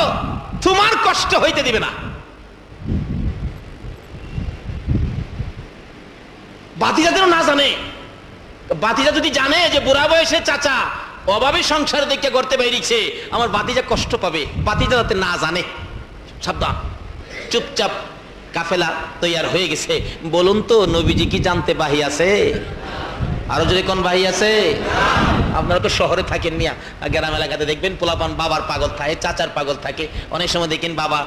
তোমার কষ্ট হইতে দিবে না। বাতিজা যেন না জানে, বাতিজা যদি জানে যে বুড়া বয়সে চাচা অভাবে সংসার দেখে করতে বেরিয়েছে, আমার বাতিজা কষ্ট পাবে, বাতিজা যাতে না জানে। সাবধান। চুপচাপ কাফেলা তৈয়ার হয়ে গেছে। বলুন তো নবীজি কি জানতে বাহি আছে? আরো যদি কোন বাহি আছে? আপনারা তো শহরে থাকেন মিয়া, গ্রাম এলাকাতে দেখবেন পোলাপান বাবার পাগল থাকে, চাচার পাগল থাকে। অনেক সময় দেখেন বাবা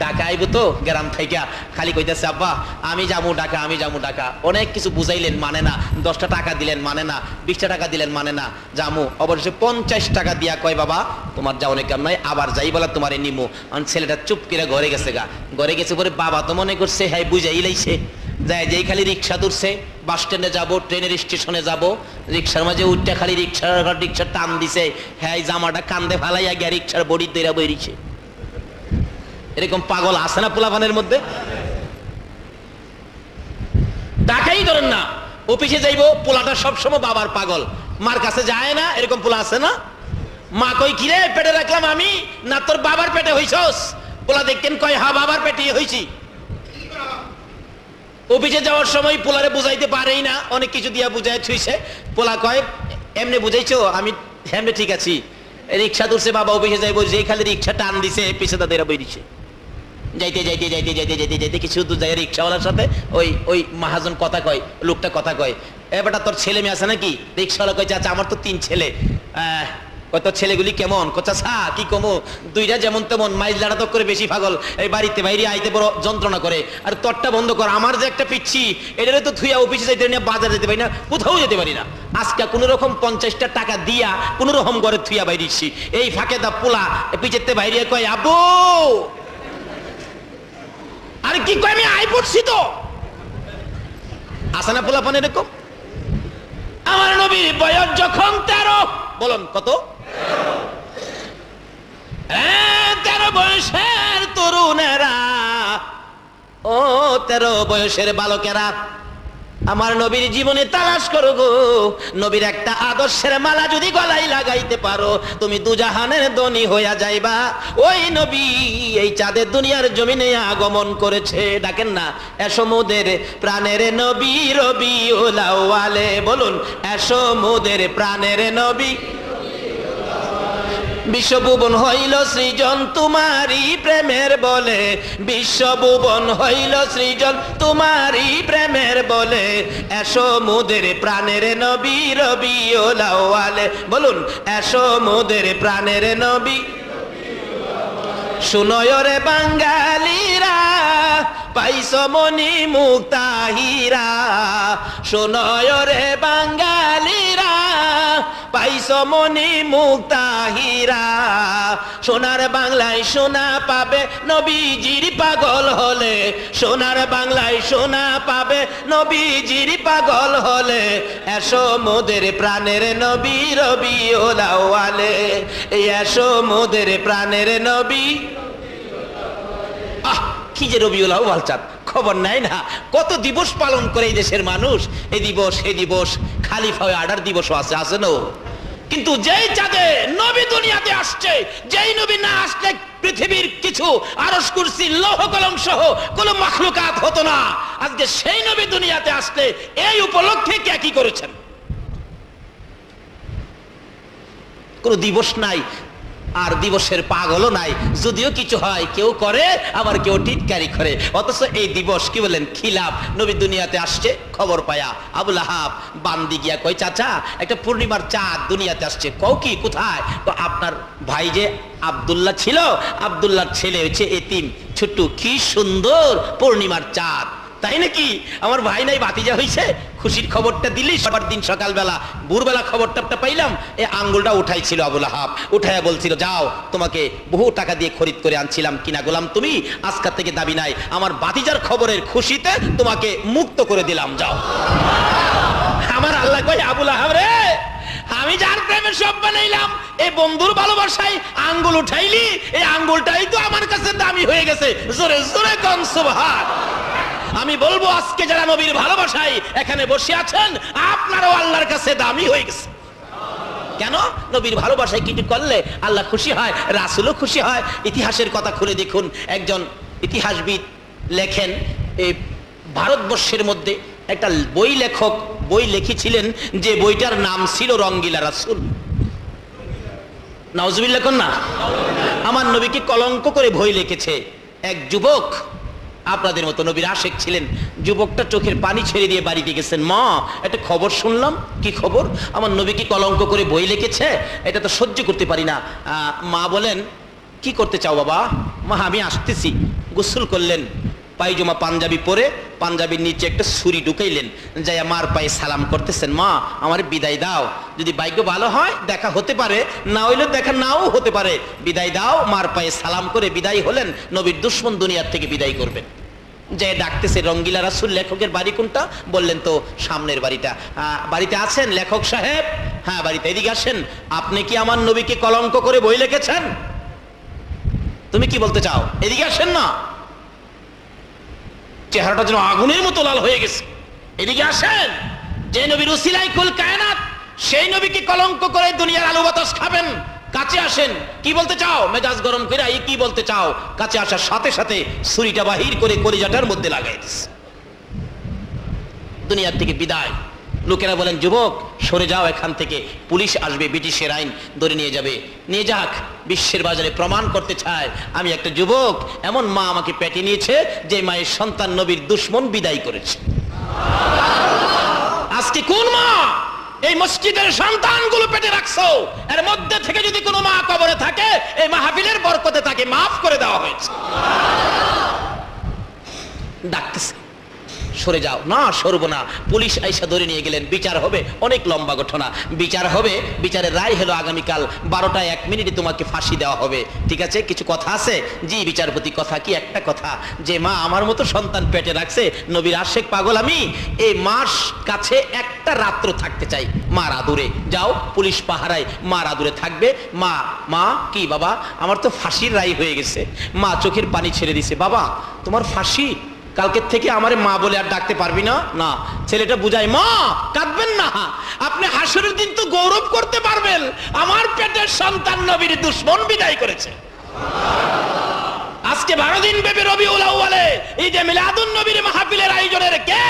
ঢাকা আইব তো গ্রাম থেকে খালি কইতেছে আব্বা আমি যাবো ঢাকা, আমি যাবো ঢাকা। অনেক কিছু বুঝাইলেন মানে না, 10টা টাকা দিলেন মানে না, 20টা টাকা দিলেন মানে না, যামু। অবশ্যই 50 টাকা দিয়া কয় বাবা তোমার যাওয়ার কাম নাই, আবার যাই বলা তোমারে নিমু। ছেলেটা চুপ করে ঘরে গেছে গা। ঘরে গেছে পরে বাবা তো মনে করছে হ্যাঁ বুঝাই লাইছে, যায় যেই খালি রিক্সা ধরছে, বাস স্ট্যান্ডে যাবো, ট্রেনের স্টেশনে যাব, রিক্সার মাঝে উঠটা খালি রিক্সার টান দিছে, হ্যাঁ জামাটা কান্দে ফালাইয়া গিয়া রিক্সার বডি দইরা বইরিছে। এরকম পাগল আছে না পোলাপানের মধ্যে? ঢাকাই ধরেন না, অফিসে যাইবো, পোলাটা সবসময় বাবার পাগল, মার কাছে যায় না, এরকম পোলা আছে না? মা কই কিরে পেটে রাখলাম আমি, না তোর বাবার পেটে হইছস? পোলা দেখতেন কয় হা বাবার পেটে হইছি। অফিসে যাওয়ার সময় পোলারে বুঝাইতে পারেই না, অনেক কিছু দিয়া বুঝাই ছুঁইছে। পোলা কয় এমনি বুঝাইছো? আমি এমনি ঠিক আছি। রিক্সা ধরছে বাবা, অফিসে যাইবো, যে খালি রিক্সা টান দিছে পিছে তাদের বইছে। যাইতে যাইতে যাইতে যাইতে যাইতে যাইতে কিছু দূর যায় রিক্সাওয়ালার সাথে ওই মহাজন কথা কয়, লোকটা কথা কয় এবারটা তোর ছেলে মেয়ে আছে নাকি? রিক্সাওয়ালা কয় চাচা আমার তো 3 ছেলে। তোর ছেলেগুলি কেমন? চাচা কি কমো, 2টা যেমন তেমন, মাইজ লাড়াতক করে বেশি পাগল, এই বাড়িতে বাইরে আইতে বড় যন্ত্রণা করে। আর তোরটা বন্ধ কর, আমার যে একটা পিচ্ছি এটারে তো থুইয়া অফিসে যাইতে পারি না, বাজার যেতে পারি না, কোথাও যেতে পারি না। আজকে কোন রকম 50টা টাকা দিয়া কোন রকম ঘরে থুইয়া বাইরেছি। এই ফাঁকে দা পোলা পিছেতে বাইরে কয় আব্বু, আরে কি কয় আমি আই পড়ছি তো। আসে না পোলাপান এরকম? আমার নবীর বয়স যখন 13, বলুন কত? 13 বয়সের তরুণেরা, ও 13 বয়সের বালকেরা আমার নবীর জীবনে তালাশ করো গো। নবীর একটা আদর্শের মালা যদি গলায় লাগাইতে পারো, তুমি দুজাহানের ধনী হইয়া যাইবা। ওই নবী এই চাঁদের দুনিয়ার জমিনে আগমন করেছে। ডাকেন না এসো মোদের প্রাণের নবী রবিউল আউয়ালে, বলুন এসো মোদের প্রাণের নবী। বিশ্বভুবন হইল সৃজন তোমারই প্রেমের বলে, বিশ্বভুবন হইল সৃজন তোমারই প্রেমের বলে, এসো মোদের প্রাণের নবী রবিউল আউয়ালে, বলুন এসো মোদের প্রাণের নবী। শুনয় রে বাঙালিরা পাইছো মনি মুক্তাহিরা, শুনয় রে বাঙালিরা পাইছো মনি মুক্তাহিরা। সোনার বাংলায় সোনা পাবে নবীজির পাগল হলে, সোনার বাংলায় সোনা পাবে নবীজির পাগল হলে, এসো মোদের প্রাণের নবী রবিউল আউয়ালে, এসো মোদের প্রাণের নবী। কি যে রবিউল আউয়াল চাঁদ, খবর নাই না কত দিবস পালন করে এই দেশের মানুষ। এই দিবস এই দিবস, খালিফা আডার দিবসও আছে, আছে না? কিন্তু যেই চাঁদে নবী দুনিয়াতে আসছে, যেই নবী না আসলে পৃথিবীর কিছু আরশ কুরসি লৌহ কলম সহ কোন মাখলুকাত হতো না। আজকে সেই নবী দুনিয়াতে আসলে এই উপলক্ষে কে কি করেছেন? কোন দিবস নাই, আর দিবসের পাগলও নাই। যদিও কিছু হয় কেউ করে, আবার কেউ টিটকারি করে, অথচ এই দিবস কি বলেন খিলাফ। নবী দুনিয়াতে আসছে, খবর পায়া আবু লাহাব বান্দি গিয়া কই চাচা একটা পূর্ণিমার চাঁদ দুনিয়াতে আসছে। কও কি কোথায়? তো আপনার ভাই যে আব্দুল্লাহ ছিল, আব্দুল্লাহর ছেলে হচ্ছে এতিম ছোট্টু, কি সুন্দর পূর্ণিমার চাঁদ, তাই নাকি? আমার ভাই নাই ভাতিজা হইছে, খুশির খবরটা দিলি। সবার দিন সকালবেলা ভোরবেলা খবরটা পাইলাম, এই আঙ্গুলটা উঠাইছিল আবু লাহাব, উঠাইয়া বলছিল যাও তোমাকে বহু টাকা দিয়ে খরিদ করে আনছিলাম, কিনা গোলাম তুমি, আজকাল থেকে দাবি নাই, আমার ভাতিজার খবরের খুশিতে তোমাকে মুক্ত করে দিলাম, যাও। আমার আল্লাহ কই আবু লাহাব রে, আমি যার প্রেমে সব বানাইলাম, এই বন্ধুর ভালোবাসায় আঙ্গুল উঠাইলি, এই আঙ্গুলটাই তো আমার কাছে দামি হয়ে গেছে। জোরে জোরে কোন সুবহান। আমি বলবো আজকে যারা নবীর ভালোবাসায় এখানে বসে আছেন, আপনারাও আল্লাহর কাছে দামি হয়ে গেছে। কেন? নবীর ভালোবাসায় কিছু করলে আল্লাহ খুশি হয়, রাসূলও খুশি হয়। ইতিহাসের কথা খুলে দেখুন, একজন ইতিহাসবিদ লেখেন, এই ভারতবর্ষের মধ্যে একটা বই লেখক বই লিখেছিলেন, যে বইটার নাম ছিল রঙ্গিলা রাসূল। নাউজুবিল্লাহ কোন না? আমার নবীকে কলঙ্ক করে বই লিখেছে এক যুবক, আপনাদের মতো নবীর আশেক ছিলেন। যুবকটা চোখের পানি ছেড়ে দিয়ে বাড়িতে গেছেন, মা একটা খবর শুনলাম। কি খবর? আমার নবীকে কলঙ্ক করে বই লিখেছে, এটা তো সহ্য করতে পারি না। মা বলেন, কি করতে চাও বাবা? মা আমি আসতেছি। গোসল করলেন, পায়জামা পাঞ্জাবি পরে পাঞ্জাবির নিচে একটা ছুরি ঢুকাইলেন, যাইয়া মার পায়ে সালাম করতেছেন, মা আমার বিদায় দাও, যদি ভাগ্য ভালো হয় দেখা হতে পারে, না হইলে দেখা নাও হতে পারে, বিদায় দাও। মার পায়ে সালাম করে বিদায় হলেন। নবীর দুশ্মন দুনিয়ার থেকে বিদায় করবেন। যে ডাকতেছে, রঙ্গিলা রাসূল লেখকের বাড়ি কোনটা? বললেন তো সামনের বাড়িটা। বাড়িতে আছেন লেখক সাহেব? হ্যাঁ বাড়িতে। এদিকে আসেন, আপনি কি আমার নবীকে কলঙ্ক করে বই লিখেছেন? তুমি কি বলতে চাও? এদিকে আসেন না। চেহারাটা যেন আগুনের মতো লাল হয়ে গেছে। এদিকে আসেন, যে নবীর উসিলায় কুল কায়নাত, সেই নবীকে কলঙ্ক করে দুনিয়ার আলু বাতাস খাবেন। কাছে আসেন, কি বলতে চাও? মেজাজ গরম করে এই কি বলতে চাও? কাছে আসার সাথে সাথে ছুরিটা বাহির করে কলিজাটার মধ্যে লাগাই দিচ্ছে। দুনিয়ার থেকে বিদায়। লোকেরা বলেন, যুবক সরে যাও এখান থেকে, পুলিশ আসবে, ব্রিটিশের আইন ধরে নিয়ে যাবে। নিয়ে যাক, বিশ্বের বাজারে প্রমাণ করতে চায় আমি একটা যুবক। এমন মা আমাকে পেটে নিয়েছে যে মায়ের সন্তান নবীর দুশ্মন বিদায় করেছে। আজকে কোন মা এই মসজিদের সন্তানগুলো পেটে রাখছো? এর মধ্যে থেকে যদি কোনো মা কবরে থাকে, এই মাহফিলের বরকতে তাকে মাফ করে দেওয়া হয়েছে। ডাকতেছে, সরে যাও। না সরবো না। পুলিশ আইসা ধরে নিয়ে গেলেন। বিচার হবে, অনেক লম্বা ঘটনা। বিচার হবে, বিচারের রায় হলো আগামীকাল 12টা 1 মিনিটে তোমাকে ফাঁসি দেওয়া হবে। ঠিক আছে, কিছু কথা আছে? জি বিচারপতি, কথা কি? একটা কথা, যে মা আমার মতো সন্তান পেটে রাখছে, নবীর আশেক পাগল আমি, এই মার কাছে একটা রাত্র থাকতে চাই, মার আদুরে। যাও, পুলিশ পাহারায় মার আদুরে থাকবে। মা মা কি বাবা? আমার তো ফাঁসির রায় হয়ে গেছে। মা চোখের পানি ছেড়ে দিছে। বাবা তোমার ফাঁসি? কালকের থেকে আমারে মা বলে আর ডাকতে পারবি না। না, ছেলেটা বুঝায়, মা কাঁদবেন না, আপনি হাসরের দিন তো গৌরব করতে পারবেন, আমার পেটের সন্তান নবীর দুশ্মন বিদায় করেছে। আজকে 12 দিন ব্যাপী রবিউল আউয়ালে ঈদে মিলাদুন নবীর মাহফিলের আয়োজনের কে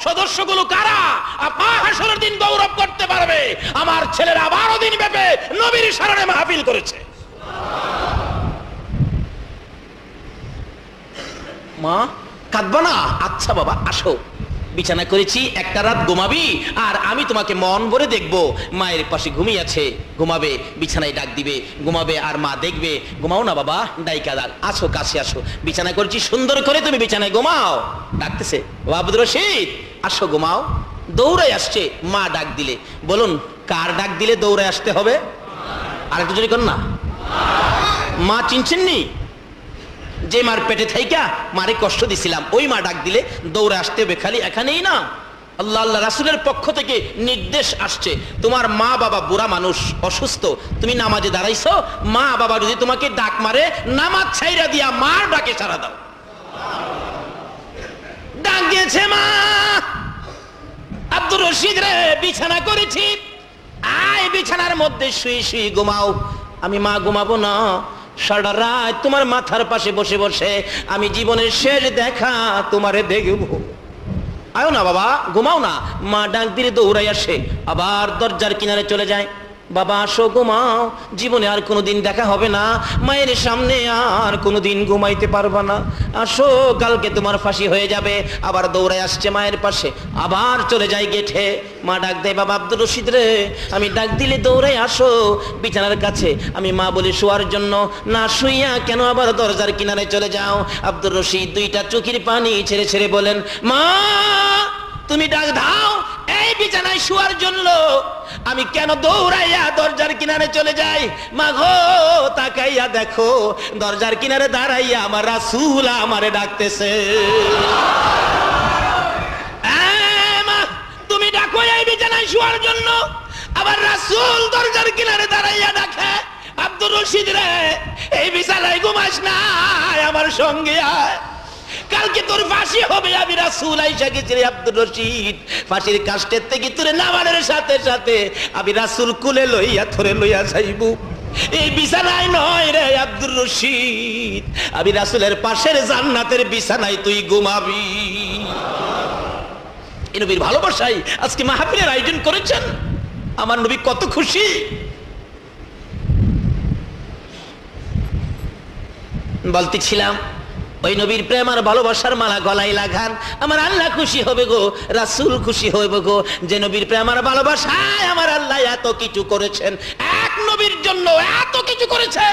সদস্যগুলো কারা? আপা হাসরের দিন গৌরব করতে পারবে, আমার ছেলেরা 12 দিন ব্যাপী নবীর স্মরণে মাহফিল করেছে। মা কাঁদবা না? আচ্ছা বাবা আসো, বিছানা করেছি, একটা রাত ঘুমাবি আর আমি তোমাকে মন ভরে দেখবো। মায়ের পাশে ঘুমিয়ে আছে, ঘুমাবে, বিছানায় ডাক দিবে, ঘুমাবে আর মা দেখবে। ঘুমাও না বাবা, ডাইকা ডাক, আসো কাছে আসো, বিছানা করেছি সুন্দর করে, তুমি বিছানায় ঘুমাও। ডাকতেছে, ও আব্দুর রশিদ আসো ঘুমাও। দৌড়ায় আসছে, মা ডাক দিলে। বলুন কার ডাক দিলে দৌড়ায় আসতে হবে? আরেকটু জোরে কর না। মা চিনছেননি? যে মার পেটে থাইকা মারে কষ্ট দিছিলাম, ওই মা ডাক দিলে দৌড়ে আসতে হবে। খালি এখানেই না, আল্লাহ আল্লাহ রাসূলের পক্ষ থেকে নির্দেশ আসছে, তোমার মা বাবা বুড়া মানুষ, অসুস্থ, তুমি নামাজে দাঁড়াইছো, মা বাবা যদি তোমাকে ডাক মারে, নামাজ ছাইরা দিয়া মার ডাকে সাড়া দাও। ডাক দিয়েছে মা, আব্দুর রশিদ রে বিছানা করেছি, আয় বিছানার মধ্যে শুয়ে শুয়ে ঘুমাও। আমি মা ঘুমাবো না, সারা রাত তোমার মাথার পাশে বসে বসে আমি জীবনের শেষ দেখা তোমারে দেখবো। আয়ো না বাবা, ঘুমাও না। মা ডাক দিলে দৌড়াই আসে, আবার দরজার কিনারে চলে যায়। বাবা আসো ঘুমাও, জীবনে আর কোনোদিন দেখা হবে না, মায়ের সামনে আর কোনোদিন ঘুমাইতে পারবা না, আসো কালকে তোমার ফাঁসি হয়ে যাবে। আবার দৌড়ায় আসছে মায়ের পাশে, আবার চলে যায় গেটে। মা ডাক দেয়, বাবা আব্দুর রশিদ রে, আমি ডাক দিলে দৌড়ায় আসো বিছানার কাছে, আমি মা বলে শোয়ার জন্য, না শুইয়া কেন আবার দরজার কিনারে চলে যাও? আব্দুর রশিদ দুইটা চোখের পানি ছেড়ে ছেড়ে বলেন, মা তুমি ডাক দাও এই বিছানায় শোয়ার জন্য, আমি কেন দৌড়াইয়া দরজার কিনারে চলে যাই? মা গো তাকাইয়া দেখো, দরজার কিনারে দাঁড়াইয়া আমার রাসূল আমারে ডাকতেছে। মা তুমি ডাকো এই বিছানায় শোয়ার জন্য, আবার রাসূল দরজার কিনারে দাঁড়াইয়া ডাকে, আব্দুর রশিদ রে এই বিছানায় ঘুমাস না, আমার সঙ্গে আয়। কালকে তোর ফাঁসি হবে, আমি রাসূল আয়েশা গেছি রে আব্দুর রশিদ, ফাঁসির কাষ্টের থেকে তোরে নামানোর সাথে সাথে আমি রাসূল কুলে লইয়া তোরে লইয়া যাইব। এই বিছানায় নয় রে আব্দুর রশিদ, আমি রাসূলের পাশের জান্নাতের বিছানায় তুই ঘুমাবি। এই নবীর ভালোবাসায় আজকে মাহফিলের আয়োজন করেছেন, আমার নবী কত খুশি। বলতেছিলাম ওই নবীর প্রেম আর ভালোবাসার মালা গলায় লাগান, আমার আল্লাহ খুশি হবে গো, রাসূল খুশি হবে গো, যে নবীর প্রেম আর ভালোবাসায় আমার আল্লাহ এত কিছু করেছেন, এক নবীর জন্য এত কিছু করেছে।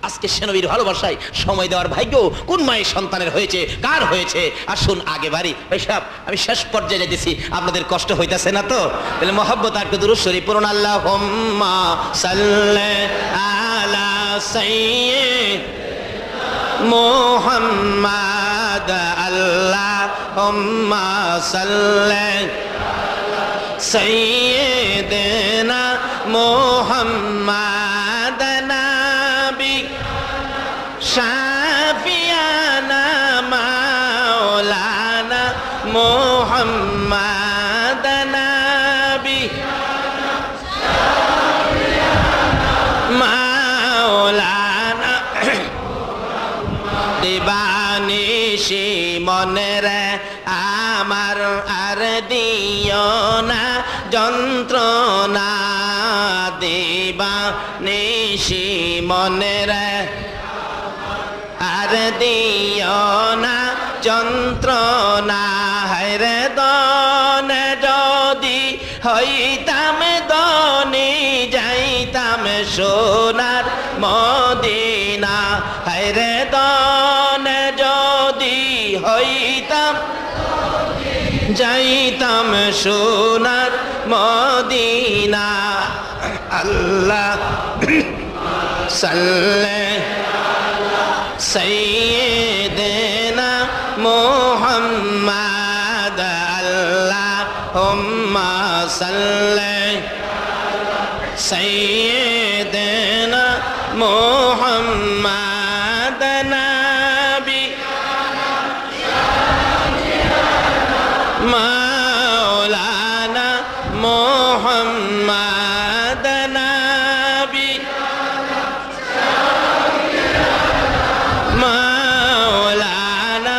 আজকে সে নবীর ভালোবাসায় সময় দেওয়ার ভাগ্য কোন মায়ের সন্তানের হয়েছে, কার হয়েছে? আসুন আগে বাড়ি ভাইসাব, আমি শেষ পর্যায়ে যেতেছি, আপনাদের কষ্ট হইতাছে না তো? তাহলে মহব্বত আর একটু দুরূদ শরীফ পড়ুন। আল্লাহুম্মা সাল্লি আলা সাইয়্যিদ মুহাম্মাদ, আল্লাহুম্মা সাল্লি সাইয়্যিদিনা মুহাম্মাদ নাবি শাফিয়ানা মাওলানা মুহাম্মাদ নাবি মাওলানা দিবানিশি মনেরে আমার আর দিও না যন্ত্রণা, দিবানিশি মনেরে আর দিও না যন্ত্রণা, হায়রে দনে যদি হইতাম দনি যাইতাম সোনার মদিনা, হায়রে দনে যদি হইতাম যাইতাম সোনার মদিনা। আল্লাহ সাল্লে সাইয়্যিদিনা মুহাম্মাদ, আল্লাহুম্মা সাল্লি সাইয়্যিদিনা মুহাম্মাদ নাবি মাওলানা মুহাম্মাদ নাবি মাওলানা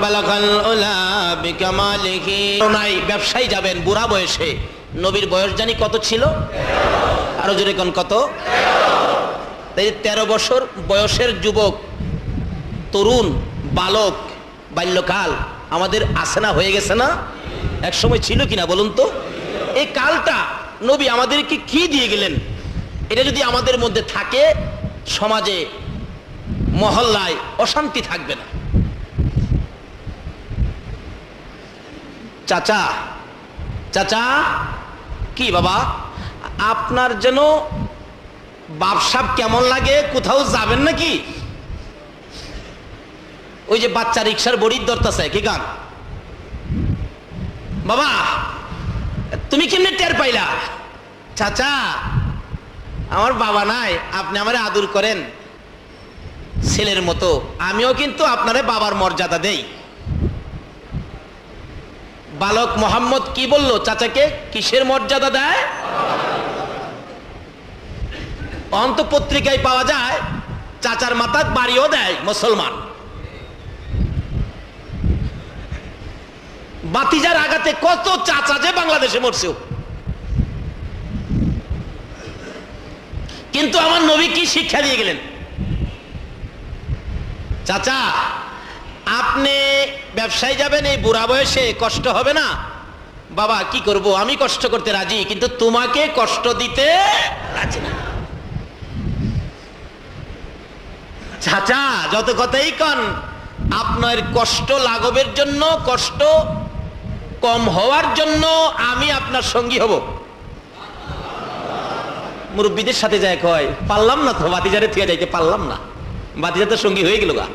বালাগাল উলা বিকামালিহি। নাই ব্যবসায়ী যাবেন বুড়া বয়সে, নবীর বয়স জানি কত ছিল? আরো জোরে কোন কত? 13 বছর বয়সের যুবক, তরুণ, বালক, বাল্যকাল আমাদের আছে না, হয়ে গেছে না? এক সময় ছিল কিনা বলুন তো? এই কালটা নবী আমাদেরকে কি দিয়ে গেলেন, এটা যদি আমাদের মধ্যে থাকে, সমাজে মহল্লায় অশান্তি থাকবে না। চাচা, চাচা, কি বাবা আপনার যেন বাপসাপ কেমন লাগে, কোথাও যাবেন নাকি? ওই যে বাচ্চা রিক্সার বড়ির দরতাছে কি গান, বাবা তুমি কেমনে টের পাইলা? চাচা আমার বাবা নাই, আপনি আমারে আদর করেন ছেলের মতো, আমিও কিন্তু আপনারে বাবার মর্যাদা দেই। বালক মোহাম্মদ কি বলল চাচাকে, কিসের মর্যাদা দেয়? অন্ত পত্রিকায় পাওয়া যায় চাচার মাথায় বাড়িও দেয় মুসলমান। বাতিজার আঘাতে কত চাচা যে বাংলাদেশে মরছে, কিন্তু আমার নবী কি শিক্ষা দিয়ে গেলেন? চাচা আপনি ব্যবসায় যাবেন এই বুড়া বয়সে, কষ্ট হবে না? বাবা কি করব, আমি কষ্ট করতে রাজি, কিন্তু তোমাকে কষ্ট দিতে রাজি না। চাচা যত কথাই কন, আপনার কষ্ট লাঘবের জন্য, কষ্ট কম হওয়ার জন্য আমি আপনার সঙ্গী হব। মুরব্বীদের সাথে যায় কয় পারলাম না তো, বাতিজারে থেকে যাইতে পারলাম না, বাতিজা তো সঙ্গী হয়ে গেল গা।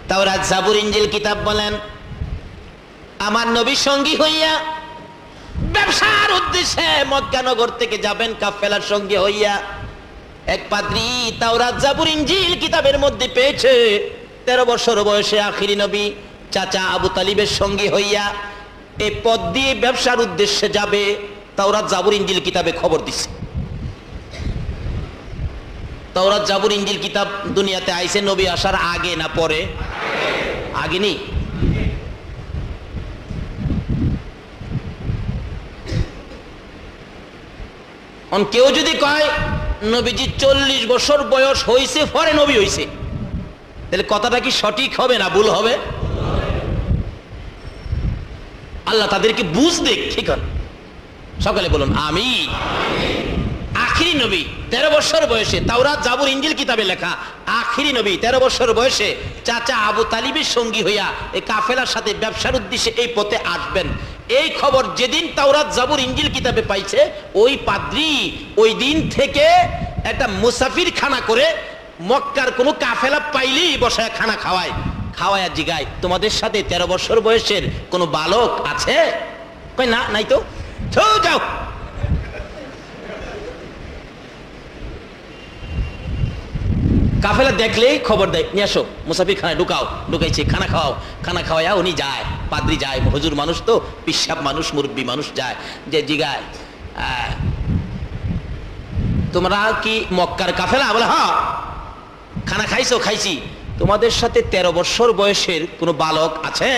তাওরাত জাবুর ইনজিল কিতাব বলেন আমার নবী সঙ্গী হইয়া ব্যবসার উদ্দেশ্যে মক্কা নগর থেকে যাবেন, কাফেলার সঙ্গে হইয়া এক পাদ্রী তাওরাত জাবুর ইনজিল কিতাবের মধ্যে পেয়েছে 13 বছর বয়সে আখিরি নবী চাচা আবু তালিবের সঙ্গী হইয়া এই পথ দিয়ে ব্যবসার উদ্দেশ্যে যাবে। তাওরাত জাবুর ইনজিল কিতাবে খবর দিছে। তাওরাত জাবুর ইনজিল কিতাব দুনিয়াতে আইছে নবী আসার আগে না পরে? আগে নি। কেউ যদি কয় নবীজি 40 বছর বয়স হইছে পরে নবী হইছে, তাহলে কথাটা কি সঠিক হবে না ভুল হবে? আল্লাহ তাদেরকে বুঝ দেখ, ঠিক আছে? সকালে বলুন আমি। আখিরি নবী 13 বছর বয়সে, তাওরাত জাবুর ইনজিল কিতাবে লেখা আখিরি নবী 13 বছর বয়সে চাচা আবু তালিবের সঙ্গী হইয়া এই কাফেলার সাথে ব্যবসার উদ্দেশ্যে এই পথে আসবেন। এই খবর যেদিন তাওরাত জাবুর ইনজিল কিতাবে পাইছে, ওই পাদ্রী ওই দিন থেকে একটা মুসাফির খানা করে মক্কার কোনো কাফেলা পাইলেই বসায় খানা খাওয়ায় জিগায়, তোমাদের সাথে 13 বছর বয়সের কোনো বালক আছে? কই না, নাই তো। যাও। কাফেলা দেখলেই খবর দেয়, নিয়ে আসো, মুসাফির খানায় ঢুকাইছে, খানা খাওয়ায়া উনি যায়, পাদ্রী যায়, হুজুর মানুষ তো, পিসাব মানুষ, মুরব্বী মানুষ যায়, যে জিগায় তোমরা কি মক্কার কাফেলা? বলে হ্যাঁ। খানা খাইছো? খাইছি। তোমাদের সাথে 13 বছর বয়সের কোনো বালক আছে?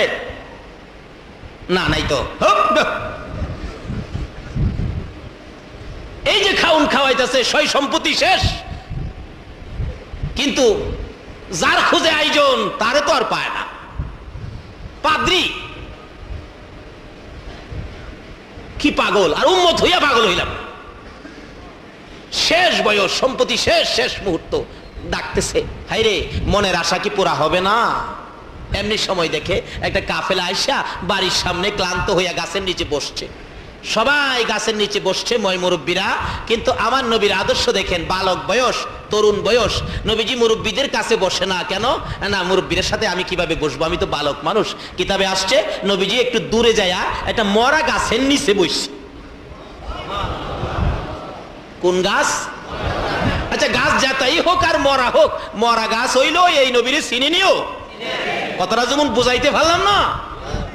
না, নাই তো। এই যে খাওয়াইতেছে, সয় সম্পত্তি শেষ, কিন্তু যার খুঁজে আয়োজন তারে তো আর পায় না। পাদ্রী কি পাগল, আর উম্মত হইয়া পাগল হইলাম। শেষ বয়স, সম্পত্তি শেষ মুহূর্ত, ডাকতেছে, হাইরে মনের আশা কি পুরা হবে না? এমনি সময় দেখে একটা কাফেলা আইসা বাড়ির সামনে ক্লান্ত হইয়া গাছের নিচে বসছে। সবাই গাছের নিচে বসছে, ময় মুরব্বীরা। কিন্তু আমার নবীর আদর্শ দেখেন, বালক বয়স, তরুণ বয়স। নবীজি মুরব্বীদের কাছে বসে না কেন? না, মুরব্বীদের সাথে আমি কিভাবে বসবো, আমি তো বালক মানুষ। কিতাবে আসছে নবীজি একটু দূরে যায়া একটা মরা গাছের নিচে বসছে। কোন গাছ? আচ্ছা, গাছ যাতাই হোক আর মরা হোক, মরা গাছ হইলো এই নবীরে চিনি নিও। কথাটা যেমন বুঝাইতে পারলাম না?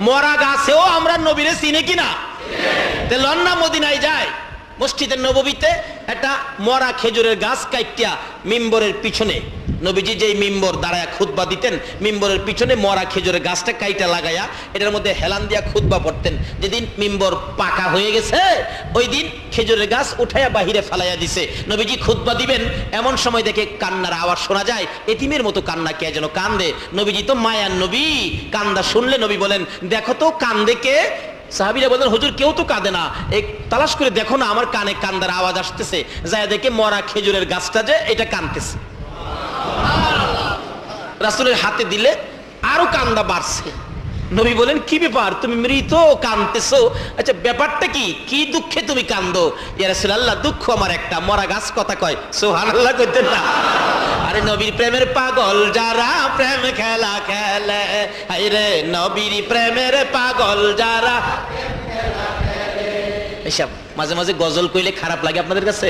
মরা গাছেও আমরা নবীরে চিনি কিনা? লন্না মদিনায় যায়, মসজিদের নববীতে একটা মরা খেজুরের গাছ কাইটিয়া মিম্বরের পিছনে, নবীজি যেই মিম্বর দাঁড়ায় খুতবা দিতেন, মিম্বরের পিছনে মরা খেজুরের গাছটা কাইটা লাগাইয়া এটার মধ্যে হেলান দিয়া খুতবা পড়তেন। যেদিন মিম্বর পাকা হয়ে গেছে, ওই দিন খেজুরের গাছ উঠাইয়া বাহিরে ফালাইয়া দিছে। নবীজি খুতবা দিবেন, এমন সময় দেখে কান্নার আওয়াজ শোনা যায়, এতিমের মতো কান্না, কে যেন কান্দে। নবীজি তো মায়ার নবী, কান্দা শুনলে নবী বলেন, দেখো তো কান্দে কে? সাহাবীরা বলেন, হুজুর কেউ তো কাঁদে না, এই তালাশ করে দেখো না, আমার কানে কান্দার আওয়াজ আসতেছে। যায় দেখে মরা খেজুরের গাছটা যে এটা কাঁদতেছে। রাসূলের হাতে দিলে আরো কান্দা বাড়ছে। নবী বলেন, কি ব্যাপার, তুমি মৃত কাঁদতেছো? আচ্ছা, ব্যাপারটা কি, কি দুঃখে তুমি কান্দো? ইয়া রাসূলুল্লাহ, দুঃখ আমার একটা, মরা গাছ কথা কয়। সুবহানাল্লাহ কইতেন না? আরে নবীর প্রেমের পাগল যারা প্রেম খেলা খেলে, হায়রে নবীর প্রেমের পাগল যারা। এসব মাঝে মাঝে গজল কইলে খারাপ লাগে আপনাদের কাছে?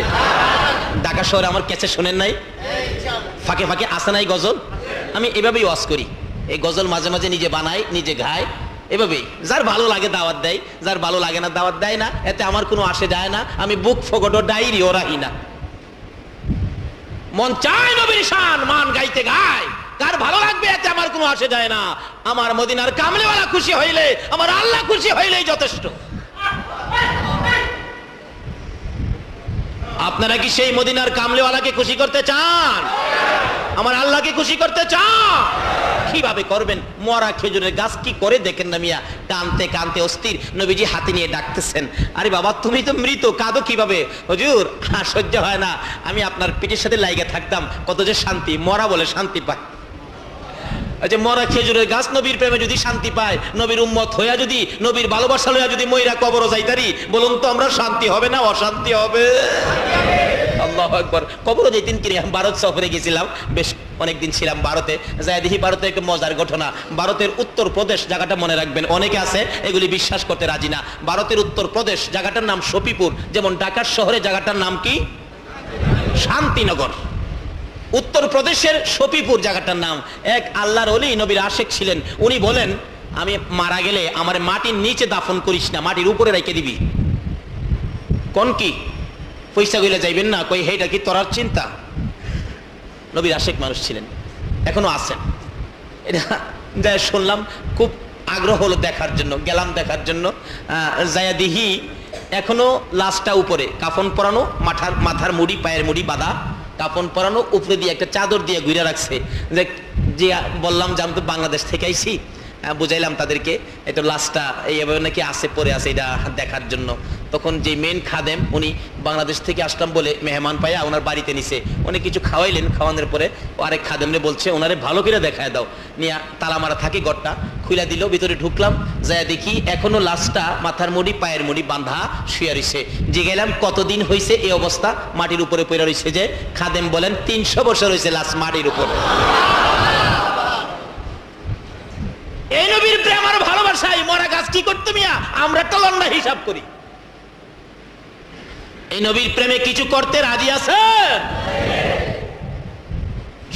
ঢাকা শহরে আমার কাছে শোনেন নাই? ফাঁকে ফাঁকে আসে নাই গজল? আমি এভাবেই ওয়াজ করি, এই গজল মাঝে মাঝে নিজে বানাই, নিজে গাই, এভাবেই। যার ভালো লাগে দাওয়াত দেয়, যার ভালো লাগে না দাওয়াত দেয় না, এতে আমার কোনো আসে যায় না। আমি বুক ফগটো ডাইরি ও রাহি না। মন চায় নবীর শান মান গাইতে গায়, কার ভালো লাগবে এতে আমার কোনো আসে যায় না। আমার মদিনার কামলিওয়ালা খুশি হইলে, আমার আল্লাহ খুশি হইলেই যথেষ্ট। আপনারা কি সেই মদিনার কামলিওয়ালাকে খুশি করতে চান? আমার আল্লাহকে খুশি করতে চান? কিভাবে করবেন? মরা খেজুরের গাছ কি করে দেখেন না মিয়া, কানতে কানতে অস্থির। নবীজি হাতে নিয়ে ডাকতেছেন, আরে বাবা তুমি তো মৃত, কাঁদো কিভাবে? হুজুর সহ্য হয় না, আমি আপনার পিঠের সাথে লাইগা থাকতাম, কত যে শান্তি, মরা বলে শান্তি পায়। আচ্ছা, মরা খেজুরের গাছ নবীর প্রেমে যদি শান্তি পায়, নবীর উম্মত হইয়া যদি, নবীর ভালোবাসা লইয়া যদি মইরা কবরও যাইতারি, বলুন তো আমরা শান্তি হবে না অশান্তি হবে? আল্লাহু আকবার। কবরও যাইতেন কি? ভারত সফরে গেছিলাম, বেশ অনেকদিন ছিলাম ভারতে। যাই দেখি ভারতে একটা মজার ঘটনা। ভারতের উত্তর প্রদেশ জায়গাটা মনে রাখবেন, অনেকে আছে এগুলি বিশ্বাস করতে রাজি না। ভারতের উত্তর প্রদেশ জায়গাটার নাম শফিপুর, যেমন ঢাকার শহরে জায়গাটার নাম কি? শান্তিনগর, উত্তরপ্রদেশের শফিপুর জায়গাটার নাম। এক আল্লাহর ওলি নবীর আশেক ছিলেন, উনি বলেন আমি মারা গেলে আমার মাটির নিচে দাফন করিস না, মাটির উপরে রেখে দিবি। কোন কি পয়সা গইলে যাইবেন না, কই হেটা কি তোরার চিন্তা? নবীর আশেক মানুষ ছিলেন, এখনো আছেন। এটা যাই শুনলাম, খুব আগ্রহ হলো দেখার জন্য, গেলাম দেখার জন্য। যায়া দিহি এখনো লাশটা উপরে, কাফন পরানো, মাথার মুড়ি পায়ের মুড়ি বাঁধা, কাফন পরানো, উপরে দিয়ে একটা চাদর দিয়ে ঘুরে রাখছে। যে বললাম যে আমি তো বাংলাদেশ থেকে আইছি, বুঝাইলাম তাদেরকে এটা লাশটা এইভাবে নাকি আছে, পরে আছে, এটা দেখার জন্য। তখন যে মেন খাদেম, উনি বাংলাদেশ থেকে আসলাম বলে মেহমান পাইয়া ওনার বাড়িতে নিছে, উনি কিছু খাওয়াইলেন, খাওয়ানোর পরে আরেক খাদেমরে বলছে ওনারে ভালো করে দেখায় দাও, নিয়ে তালা মারা থাকে, ঘরটা খুলে দিল, ভিতরে ঢুকলাম, যায় দেখি এখনো লাশটা মাথার মুড়ি পায়ের মুড়ি বাঁধা শুয়ে রইছে। যে গেলাম কতদিন হয়েছে এই অবস্থা, মাটির উপরে পড়ে রইছে। যে খাদেম বলেন 300 বছর হয়েছে লাশ মাটির উপরে। এই নবীর প্রেম আর ভালোবাসায় মরা গাছ কি করতে মিয়া, আমরা টলন্ডা হিসাব করি। এই নবীর প্রেমে কিছু করতে রাজি আছেন?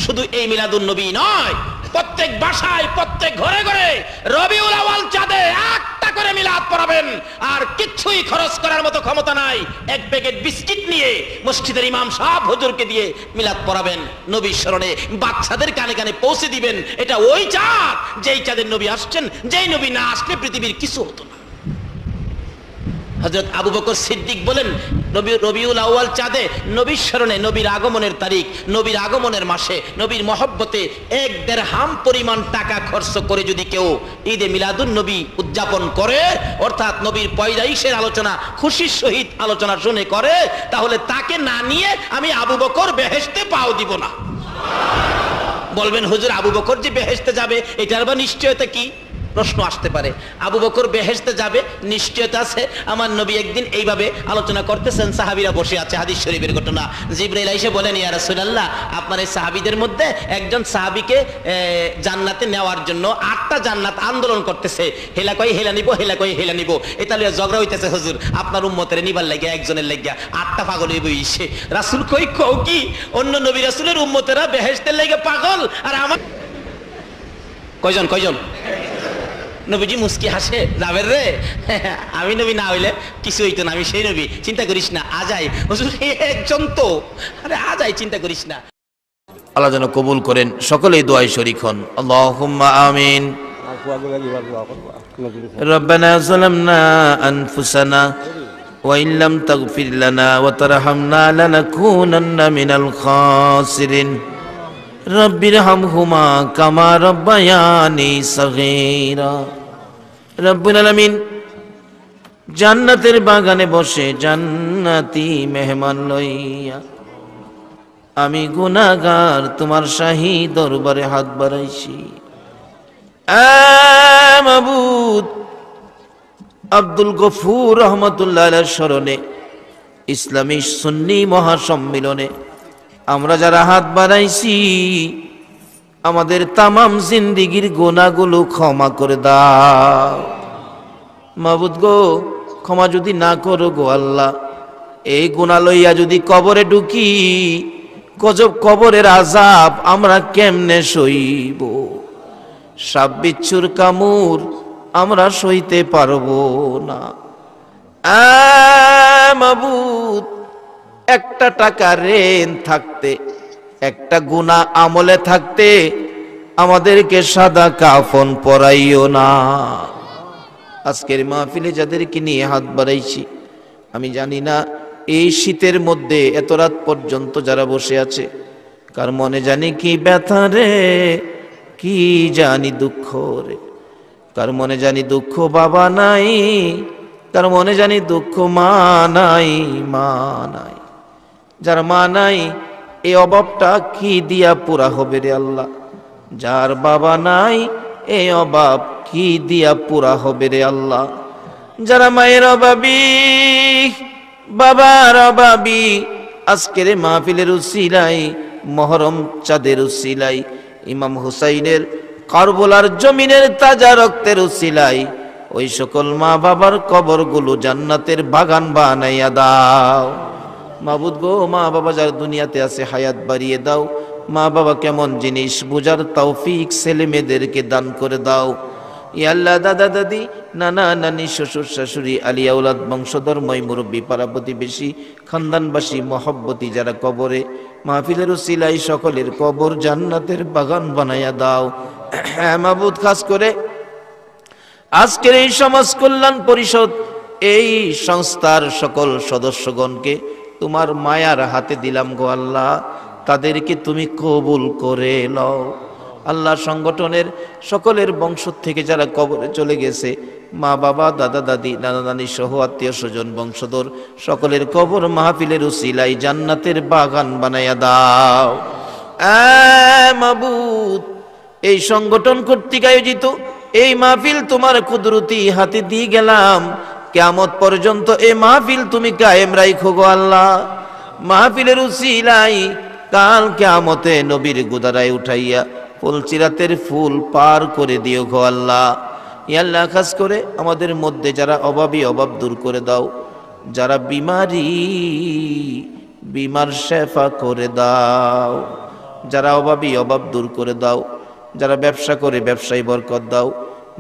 শুধু এই মিলাদুন নবী নয়, প্রত্যেক বাসায় প্রত্যেক ঘরে ঘরে রবিউল আউয়াল চাঁদে একটা করে মিলাদ পড়াবেন। আর কিচ্ছুই খরচ করার মতো ক্ষমতা নাই, এক প্যাকেট বিস্কিট নিয়ে মসজিদের ইমাম সাহেব হুজুরকে দিয়ে মিলাদ পড়াবেন, নবীর স্মরণে বাচ্চাদের কানে কানে পৌঁছে দিবেন। এটা ওই চাঁদ যেই চাঁদের নবী আসছেন, যেই নবী না আসলে পৃথিবীর কিছু হতো না। হযরত আবু বকর সিদ্দিক বলেন রবিউল আউয়াল চাঁদে নবীর স্মরণে, নবীর আগমনের তারিখ, নবীর আগমনের মাসে, নবীর মহব্বতে 1 দিরহাম পরিমাণ টাকা খরচ করে যদি কেউ ঈদে মিলাদুন নবী উদযাপন করে, অর্থাৎ নবীর পয়দাইশের আলোচনা খুশির সহিত আলোচনা শুনে করে, তাহলে তাকে না নিয়ে আমি আবু বকর বেহেশতে পাও দিব না। বলবেন হুজুর আবু বকর যে বেহেশতে যাবে এটার বা নিশ্চয়তা কি? প্রশ্ন আসতে পারে। আবু বকর বেহেশতে যাবে নিশ্চয়তা আছে। আমার নবী একদিন এইভাবে আলোচনা করতেছেন, সাহাবীরা বসে আছে, হাদিস শরীফের ঘটনা। জিবরাইল এসে বলেন ইয়া রাসূলুল্লাহ, আপনার এই সাহাবীদের মধ্যে একজন সাহাবীকে জান্নাতে নেওয়ার জন্য 8টা জান্নাত আন্দোলন করতেছে, হেলা কই হেলা নিব, হেলা কই হেলা নিব, এটা লিয়া ঝগড়া হইতেছে। হুজুর আপনার উম্মতের নিবার লাগিয়া একজনের লাগিয়া 8টা পাগল হইব ইসে। রাসূল কই কও কি অন্য নবী রাসূলের উম্মতেরা বেহেশতের লাগি পাগল, আর আমার কয়জন কয়জন? নবীজি মুস্কি হাসে, যাবেন রে, আমি নবী না হইলে কিছু হইতো না, আমি সেই নবী, চিন্তা করিস না, আজাই। হুজুর একজন তো, আরে আজাই, চিন্তা করিস না। আল্লাহ যেন কবুল করেন, সকলেই দোয়ায় শরীক হন। আল্লাহুম্মা আমিন। রব্বানা যালামনা আনফুসানা ওয়া ইন লাম তাগফির লানা ওয়া তারহামনা লানাকুনান্না মিনাল খাসিরিন। রব্বিরহামহুমা কামা রাব্বায়ানি সগীরা। রব্বুল আলামিন জান্নাতের বাগানে বসে জান্নাতি মেহমান লইয়া আমি গুনাহগার তোমার শাহী দরবারে হাত বাড়াইছি। মাবুদ, আব্দুল গফুর রহমতুল্লাহ আলাইহির স্মরণে ইসলামী সুন্নি মহাসম্মিলনে আমরা যারা হাত বাড়াইছি, আমাদের তামাম জিন্দিগির গুনাহগুলো ক্ষমা করে দাও। মাবুদ গো, ক্ষমা যদি না করো গো আল্লাহ, এই গুনাহ লইয়া যদি কবরে ঢুকি, গজব কবরের আযাব আমরা কেমনে সইব? সাপ বিচ্ছুর কামড় আমরা সইতে পারবো না। মাবুদ, একটা টাকা ঋণ থাকতে, একটা গুনাহ আমলে থাকতে আমাদেরকে সাদা কাফন পরাইও না। আজকের মাহফিলে যাদেরকে নিয়ে হাত বাড়াইছি, আমি জানি না এই শীতের মধ্যে এত রাত পর্যন্ত যারা বসে আছে, কার মনে জানি কি ব্যথা রে, কি জানি দুঃখ রে, কার মনে জানি দুঃখ বাবা নাই, কার মনে জানি দুঃখ মা নাই, মা নাই। যার মা নাই এই অভাবটা কি দিয়া পুরা হবে রে আল্লাহ? যার বাবা নাই এই অভাব কি দিয়া পুরা হবে রে আল্লাহ? যারা মায়ের অভাবী, বাবার অভাবী, আজকের মাহফিলের উসিলাই, মহরম চাঁদের উসিলাই, ইমাম হুসাইনের কারবালার জমিনের তাজা রক্তের উসিলাই ওই সকল মা বাবার কবরগুলো জান্নাতের বাগান বানাইয়া দাও। মাবুদ গো, মা বাবা যার দুনিয়াতে আছে হায়াত বাড়িয়ে দাও। মা বাবা কেমন জিনিস বুঝার তৌফিক ছেলে মেয়েদেরকে দান করে দাও। ইয়া আল্লাহ, দাদা দাদি, নানা নানি, শ্বশুর শাশুড়ি, আলিয়া আওলাদ, বংশধর, মই মুরব্বী, পাড়া প্রতিবেশী, খানদানবাসী, মহব্বতী যারা কবরে, মাহফিলের উসিলায় সকলের কবর জান্নাতের বাগান বানায়া দাও। হ্যাঁ মাবুদ, খাস করে আজকের এই সমাজ কল্যাণ পরিষদ, এই সংস্থার সকল সদস্যগণকে তোমার মায়ার হাতে দিলাম গো আল্লাহ, তাদেরকে তুমি কবুল করে লও। আল্লাহ, সংগঠনের সকলের বংশ থেকে যারা কবরে চলে গেছে, মা বাবা, দাদা দাদি, নানা নানি সহ আত্মীয় স্বজন, বংশধর, সকলের কবর মাহফিলের উসিলাই জান্নাতের বাগান বানায়া দাও। মাবুদ, এই সংগঠন কর্তৃক আয়োজিত এই মাহফিল তোমার কুদরতি হাতে দিয়ে গেলাম। কিয়ামত পর্যন্ত এই মাহফিল তুমি কায়েম রাখো গো আল্লাহ। মাহফিলের উসিলাই কাল কিয়ামতে নবীর গুদারায় উঠাইয়া ফুলচিরাতের ফুল পার করে দিও গো আল্লাহ। ইয়া আল্লাহ, খাস করে আমাদের মধ্যে যারা অভাবী, অভাব দূর করে দাও। যারা বিমার শেফা করে দাও। যারা অভাবী, অভাব দূর করে দাও। যারা ব্যবসা করে ব্যবসায় বরকত দাও।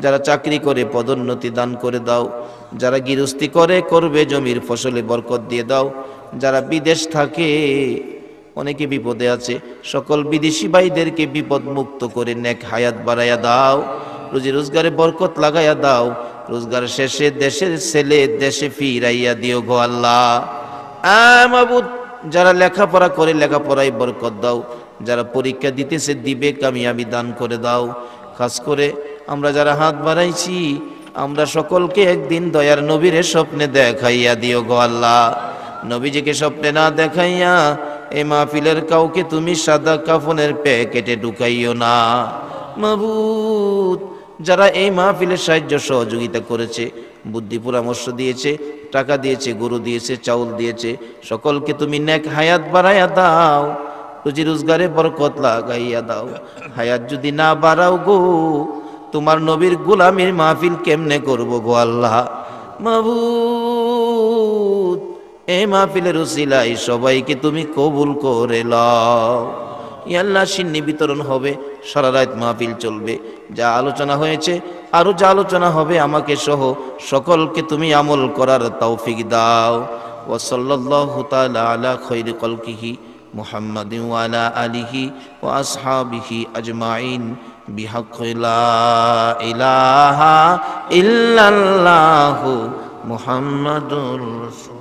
যারা চাকরি করে পদোন্নতি দান করে দাও। যারা গৃহস্থী করে করবে জমির ফসলে বরকত দিয়ে দাও। যারা বিদেশ থাকে, অনেকে বিপদে আছে, সকল বিদেশি ভাইদেরকে বিপদ মুক্ত করে নেক হায়াত বাড়াইয়া দাও। রুজি রোজগারে বরকত লাগাইয়া দাও। রোজগার শেষে দেশের ছেলে দেশে ফিরাইয়া দিও গো আল্লাহ। মাবুদ, যারা লেখাপড়া করে লেখাপড়ায় বরকত দাও। যারা পরীক্ষা দিতেছে দিবে কামিয়াবি দান করে দাও। খাস করে আমরা যারা হাত বাড়াইছি, আমরা সকলকে একদিন দয়ার নবীরে স্বপ্নে দেখাইয়া দিও গো আল্লাহ। নবীজিকে স্বপ্নে না দেখাইয়া এই মাহফিলের কাউকে তুমি সাদা কাফনের প্যাকেটে ঢুকাইও না। মাবুদ, যারা এই মাহফিলের সাহায্য সহযোগিতা করেছে, বুদ্ধি পরামর্শ দিয়েছে, টাকা দিয়েছে, গরু দিয়েছে, চাউল দিয়েছে, সকলকে তুমি নেক হায়াত বাড়াইয়া দাও। রুজি রোজগারে বরকত লাগাইয়া দাও। হায়াত যদি না বাড়াও গো, তোমার নবীর গোলামীর মাহফিল কেমনে করব গো আল্লাহ। মাবুদ, এই মাহফিলের উসিলাই সবাইকে তুমি কবুল করে লও। ইয়া আল্লাহ, সিন্নি বিতরণ হবে, সারা রাত মাহফিল চলবে। যা আলোচনা হয়েছে, আরো যা আলোচনা হবে, আমাকে সহ সকলকে তুমি আমল করার তৌফিক দাও। ওয়া সাল্লাল্লাহু তাআলা আলা খায়রি খালকিহি মুহাম্মাদিন ওয়া আলা আলিহি ওয়া আসহাবিহি আজমাইন বিহাক্কি লা ইলাহা ইল্লাল্লাহু মুহাম্মাদুর রাসূল।